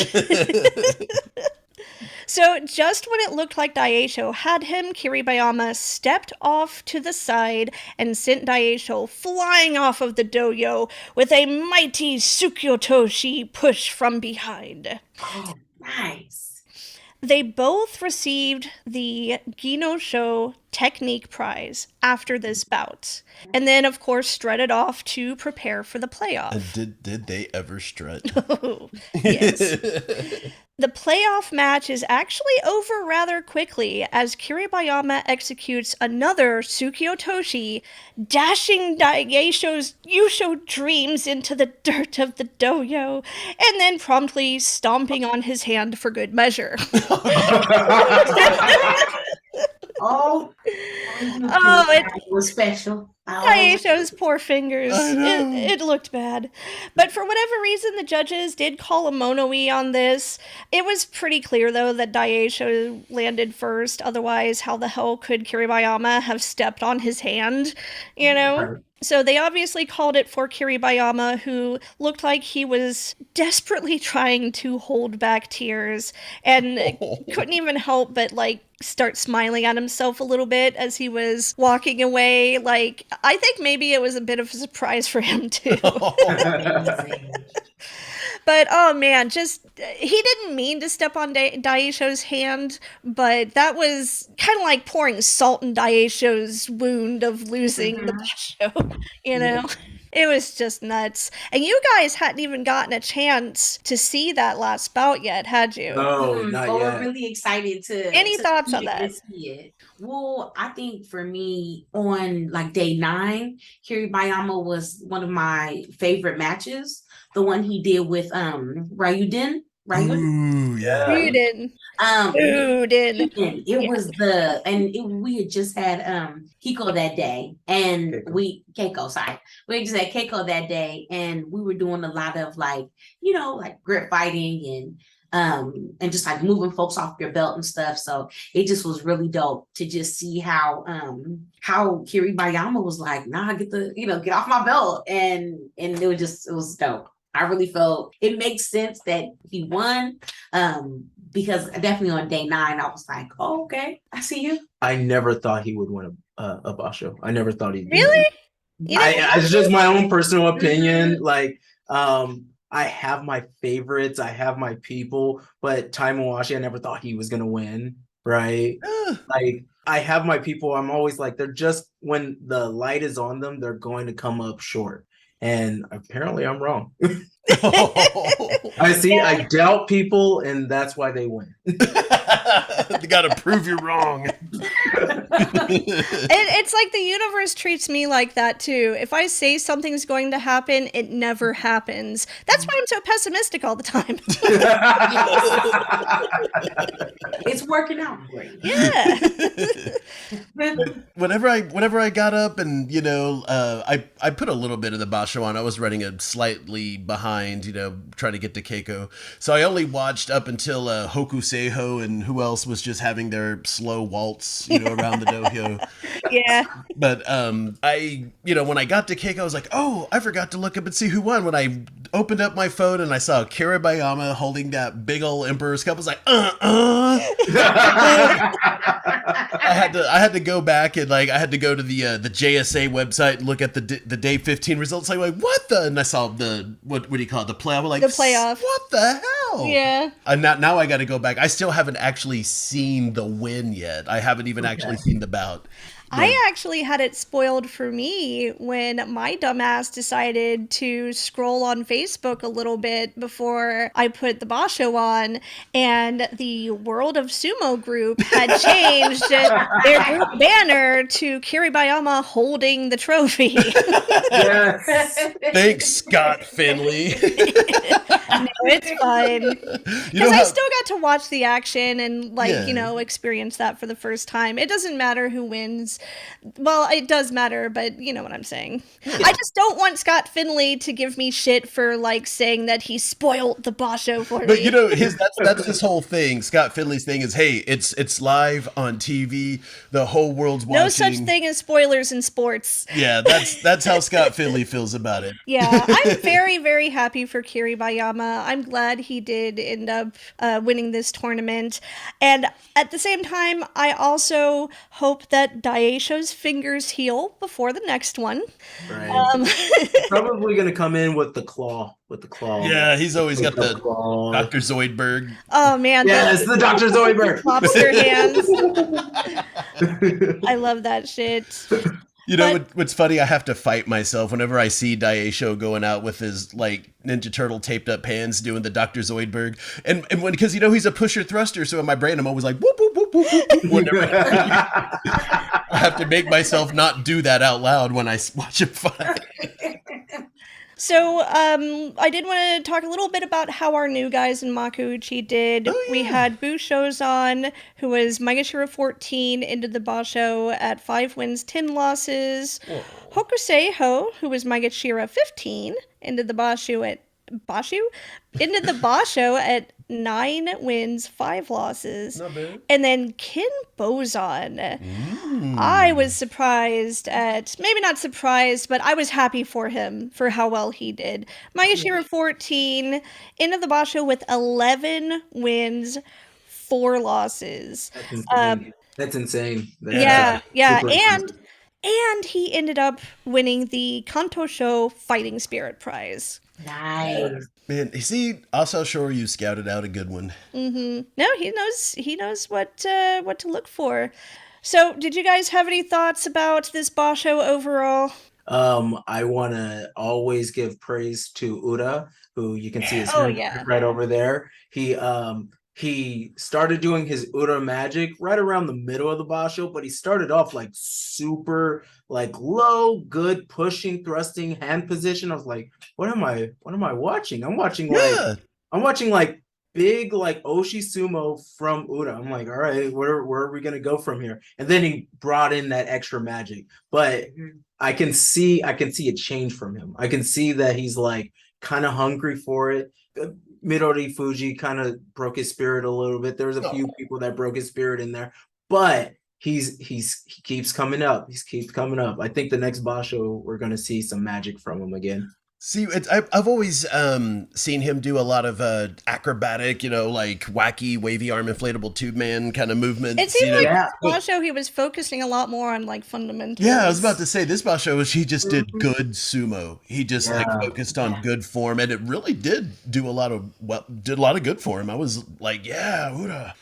So just when it looked like Daisho had him, Kiribayama stepped off to the side and sent Daisho flying off of the dojo with a mighty Tsukyotoshi push from behind. Oh, nice. They both received the Ginosho Technique Prize after this bout, and then, of course, strutted off to prepare for the playoff. And did they ever strut? Oh, yes. The playoff match is actually over rather quickly as Kiribayama executes another Tsukyotoshi, dashing Daisho's Yusho dreams into the dirt of the dojo, and then promptly stomping on his hand for good measure. Oh, it was special. Daisho's poor fingers. It looked bad. But for whatever reason, the judges did call a mono-e on this. It was pretty clear, though, that Daisho landed first. Otherwise, how the hell could Kiribayama have stepped on his hand? You know? Right. So they obviously called it for Kiribayama, who looked like he was desperately trying to hold back tears and couldn't even help but, like, start smiling at himself a little bit as he was walking away. Like, I think maybe it was a bit of a surprise for him, too. But, oh man, just, he didn't mean to step on Daisho's hand, but that was kind of like pouring salt in Daisho's wound of losing the Basho, you know? It was just nuts. And you guys hadn't even gotten a chance to see that last bout yet, had you? No, not But yet. we're really excited to. Any to thoughts see on it that? and see it. Well, I think for me, on like day 9, Kiribayama was one of my favorite matches. The one he did with Ryuden. Ooh, yeah. You didn't. Um, You didn't. and it was we had just had Hiko that day, and Keiko, sorry. We just had Keiko that day, and we were doing a lot of like grip fighting and just like moving folks off your belt and stuff. So it just was really dope to just see how Kiribayama was like, nah, get off my belt, and it was dope. I really felt it makes sense that he won. Because definitely on day 9, I was like, oh, okay, I see you. I never thought he would win a Basho. I never thought he'd Really? It's just my own personal opinion. Like, I have my favorites, I have my people, but Taimawashi, I never thought he was gonna win, right? Like, I have my people. I'm always like, they're just, when the light is on them, they're going to come up short. And apparently I'm wrong. I doubt people, and that's why they win. You gotta prove you're wrong. It's like the universe treats me like that too. If I say something's going to happen, it never happens. That's why I'm so pessimistic all the time. It's working out great. Yeah. Whenever I got up and I put a little bit of the Basho on. I was running a slightly behind, trying to get to Keiko. So I only watched up until Hokuseiho and who else was just having their slow waltz, around the dojo. Yeah. But when I got to Keiko, I was like, oh, I forgot to look up and see who won. When I opened up my phone and I saw Kiribayama holding that big old Emperor's Cup, I was like, I had to go back and I had to go to the JSA website and look at the day 15 results. Like what the? And I saw the what do you call it? The playoff. Like, the playoff. What the hell? Yeah. And now I got to go back. I still haven't actually seen the win yet. I haven't even actually seen the bout. I actually had it spoiled for me when my dumbass decided to scroll on Facebook a little bit before I put the Basho on, and the World of Sumo group had changed their group banner to Kiribayama holding the trophy. Yes. Thanks, Scott Finley. No, it's fine. Because I still got to watch the action and experience that for the first time. It doesn't matter who wins. well, it does matter, but you know what I'm saying. I just don't want Scott Finley to give me shit for like saying that he spoiled the Basho for But me. you know, that's his whole thing. Scott Finley's thing is, hey, it's live on TV. The whole world's watching. No such thing as spoilers in sports. Yeah, that's how Scott Finley feels about it. Yeah, I'm very, very happy for Kiribayama. I'm glad he did end up winning this tournament. And at the same time, I also hope that Daisho's fingers heal before the next one. Right. Probably gonna come in with the claw. Yeah, he's always got the claw. Dr. Zoidberg. Oh man, Yes, the Dr. Zoidberg. lobster hands. I love that shit. You know what's funny? I have to fight myself whenever I see Daisho going out with his like Ninja Turtle taped up hands doing the Dr. Zoidberg, and when because you know he's a pusher thruster, so in my brain I'm always like whoop whoop whoop whoop whoop. Whenever I have to make myself not do that out loud when I watch him fight. So, I did want to talk a little bit about how our new guys in Makuuchi did. Oh, yeah. We had Bushozan, who was Maegashira 14, into the Basho at 5 wins, 10 losses. Oh. Hokuseiho, who was Maegashira 15, into the Basho at 9 wins, 5 losses. Not bad. And then Kin Bozan. I was surprised at, maybe not surprised, but I was happy for him for how well he did. Maegashira 14, into the Basho with 11 wins, 4 losses. That's insane. Yeah. Super And he ended up winning the Kanto Show Fighting Spirit Prize. Nice. Man, you see, also sure you scouted out a good one. No, he knows what to look for. So, did you guys have any thoughts about this Basho overall? I want to always give praise to Uda, who you can see his Oh, hand yeah. right over there. He started doing his Uda magic right around the middle of the Basho, but he started off like super like low, good pushing, thrusting hand position. I was like, what am I watching? I'm watching like big like Oshi Sumo from Uda. I'm like, all right, where are we gonna go from here? And then he brought in that extra magic, but I can see it change from him. I can see that he's like kind of hungry for it. Midori Fuji kind of broke his spirit a little bit. There was a few people that broke his spirit in there, but he keeps coming up. He keeps coming up. I think the next Basho we're gonna see some magic from him again. See, I've always seen him do a lot of acrobatic, like wacky, wavy arm, inflatable tube man kind of movements. It seemed like Yeah. this Basho he was focusing a lot more on like fundamentals. Yeah, I was about to say this Basho he just did good sumo. He just like focused on good form, and it really did do a lot of good for him. I was like, yeah, Uda.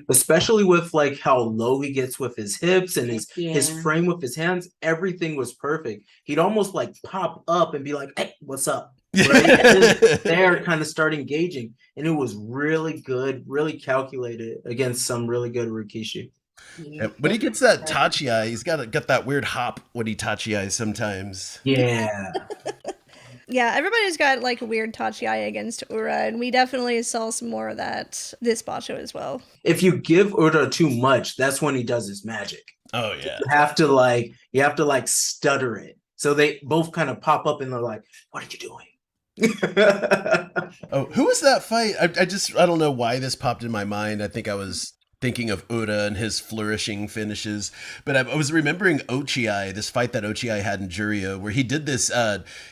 Especially with like how low he gets with his hips and his Yeah. frame with his hands, everything was perfect. He'd almost like pop up and be like, "Hey, what's up?" Right? And then there, kind of start engaging, and it was really good, really calculated against some really good Rikishi. Yeah, when he gets that tachi-ai, he's got that weird hop when he tachi-ai sometimes. Yeah, Yeah, everybody's got like a weird tachi-ai against Ura, and we definitely saw some more of that this Basho as well. if you give Uda too much, that's when he does his magic. Oh yeah. You have to like stutter it, so they both kind of pop up and they're like, "What are you doing?" Oh, who was that fight? I don't know why this popped in my mind. I think I was thinking of Uda and his flourishing finishes, but I was remembering Ochiai, this fight that Ochiai had in Juryo, where he did this,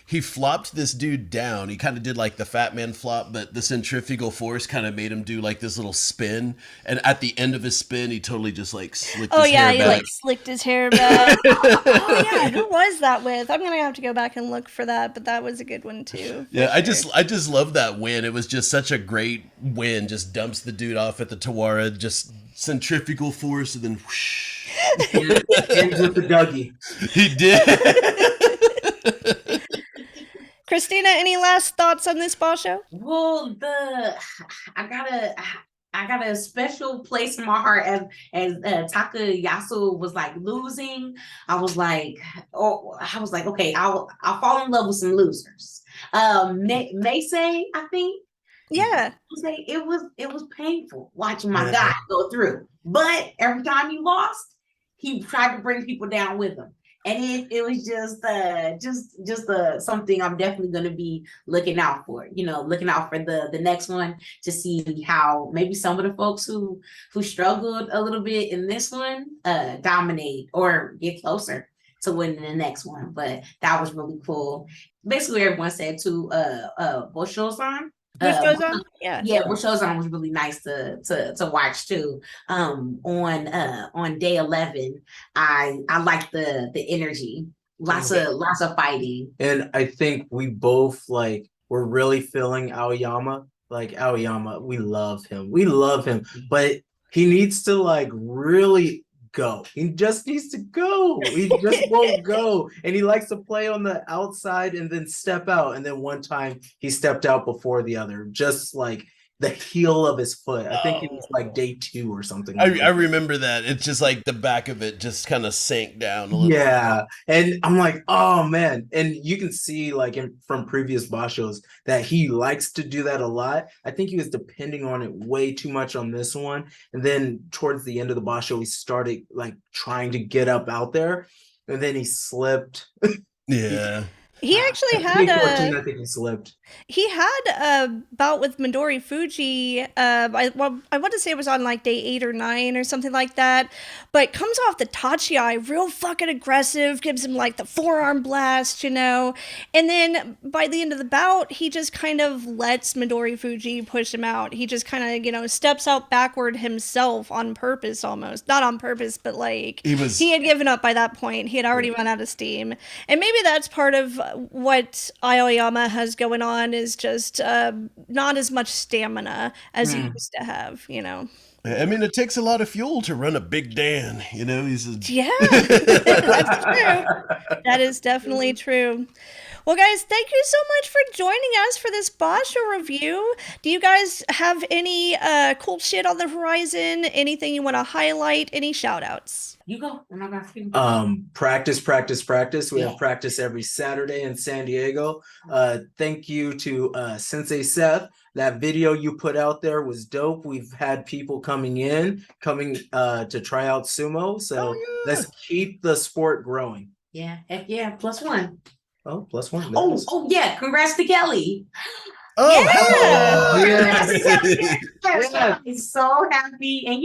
he flopped this dude down. He kind of did like the fat man flop, but the centrifugal force kind of made him do like this little spin. And at the end of his spin, he totally just like slicked his hair He back. like slicked his hair back. Oh yeah, who was that with? I'm gonna have to go back and look for that, but that was a good one too. Yeah, I just love that win. It was just such a great win. Just dumps the dude off at the Tawara, just centrifugal force, and then whoosh. Ends with the Dougie. He did. Christina, any last thoughts on this Basho? Well, I got a special place in my heart as Takayasu was like losing. I was like, okay, I'll fall in love with some losers. Maysay, I think. Yeah. It was painful watching my guy go through. But every time he lost, he tried to bring people down with him. And it was just something I'm definitely going to be looking out for, looking out for the next one to see how maybe some of the folks who struggled a little bit in this one dominate or get closer to winning the next one. But that was really cool. Basically, everyone said to Bosho-san. Yeah. Bosho-san was really nice to watch too. On day 11, I like the energy. Lots of fighting. And I think we both we're really feeling Aoyama. Like Aoyama, we love him. But he needs to really go. He just needs to go. He just won't go. And he likes to play on the outside and then step out. And then one time he stepped out before the other, just the heel of his foot. I think it was day 2 or something. I remember that. It's just the back of it just kind of sank down a little. Yeah. And I'm like, oh man. And you can see from previous Bashos that he likes to do that a lot. I think he was depending on it way too much on this one. And then towards the end of the Basho, he started trying to get up out there. And then he slipped. Yeah. He actually had I think he slipped. He had a bout with Midori Fuji. I want to say it was on day 8 or 9 or something like that. But comes off the Tachi real fucking aggressive, gives him the forearm blast, And then by the end of the bout, he just kind of lets Midori Fuji push him out. He just kind of, steps out backward himself on purpose almost. Not on purpose, but he had given up by that point. He had already run out of steam. And maybe that's part of what Aoyama has going on is just not as much stamina as he used to have, I mean, it takes a lot of fuel to run a big Dan, he's yeah, that's true. That is definitely true. Well, guys, thank you so much for joining us for this Basho review. Do you guys have any cool shit on the horizon? Anything you want to highlight? Any shout outs? You go. I'm not gonna practice. We have practice every Saturday in San Diego. Thank you to Sensei Seth. That video you put out there was dope. We've had people coming to try out sumo. So let's keep the sport growing. Yeah, heck yeah, +1. Oh, +1. Oh yeah, congrats to Kelly. Oh, yes. He's so happy. And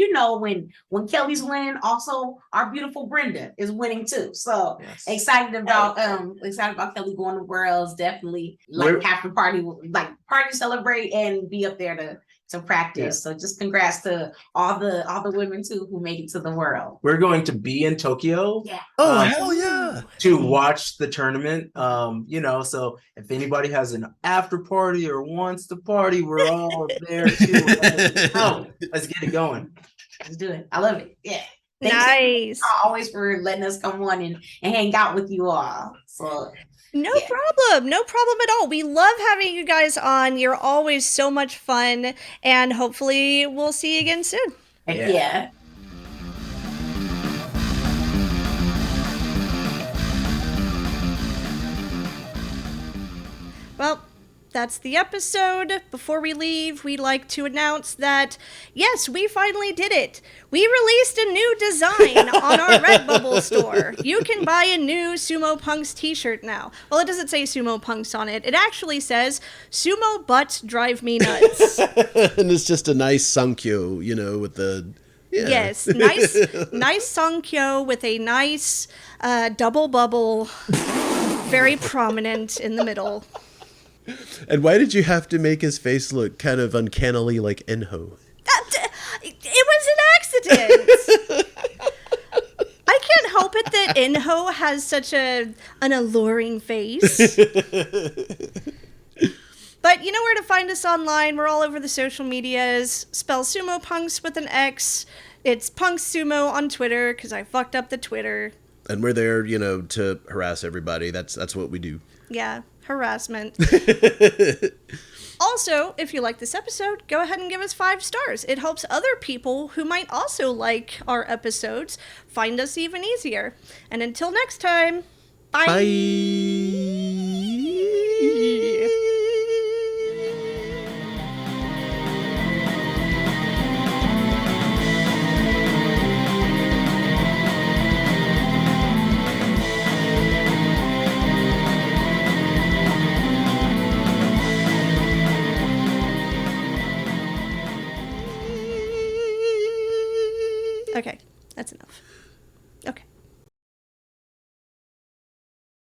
when Kelly's winning, also our beautiful Brenda is winning too. So excited about Kelly going to Worlds. Definitely have to party, celebrate and be up there to practice. Yeah. So just congrats to all the women too who made it to the World. We're going to be in Tokyo. Yeah. Oh, hell yeah. To watch the tournament. So if anybody has an after party or wants to party, we're all there too. Let's get it going. Let's do it. I love it. Yeah. Nice. Always for letting us come on and hang out with you all. So no problem at all. We love having you guys on. You're always so much fun, and hopefully we'll see you again soon. Yeah. Well, that's the episode. Before we leave, we'd like to announce that, yes, we finally did it. We released a new design on our Redbubble store. You can buy a new Sumo Punx t-shirt now. Well, it doesn't say Sumo Punx on it. It actually says, Sumo Butts Drive Me Nuts. And it's just a nice sankyo, with the... Yeah. Yes, nice sankyo with a nice double bubble, very prominent in the middle. And why did you have to make his face look kind of uncannily like Enho? It was an accident. I can't help it that Enho has such an alluring face. But you know where to find us online. We're all over the social medias. Spell Sumo Punx with an X. It's Punx Sumo on Twitter because I fucked up the Twitter. And we're there, to harass everybody. That's what we do. Yeah. Harassment. Also, if you like this episode, go ahead and give us 5 stars. It helps other people who might also like our episodes find us even easier. And until next time, bye. Bye. Okay, that's enough.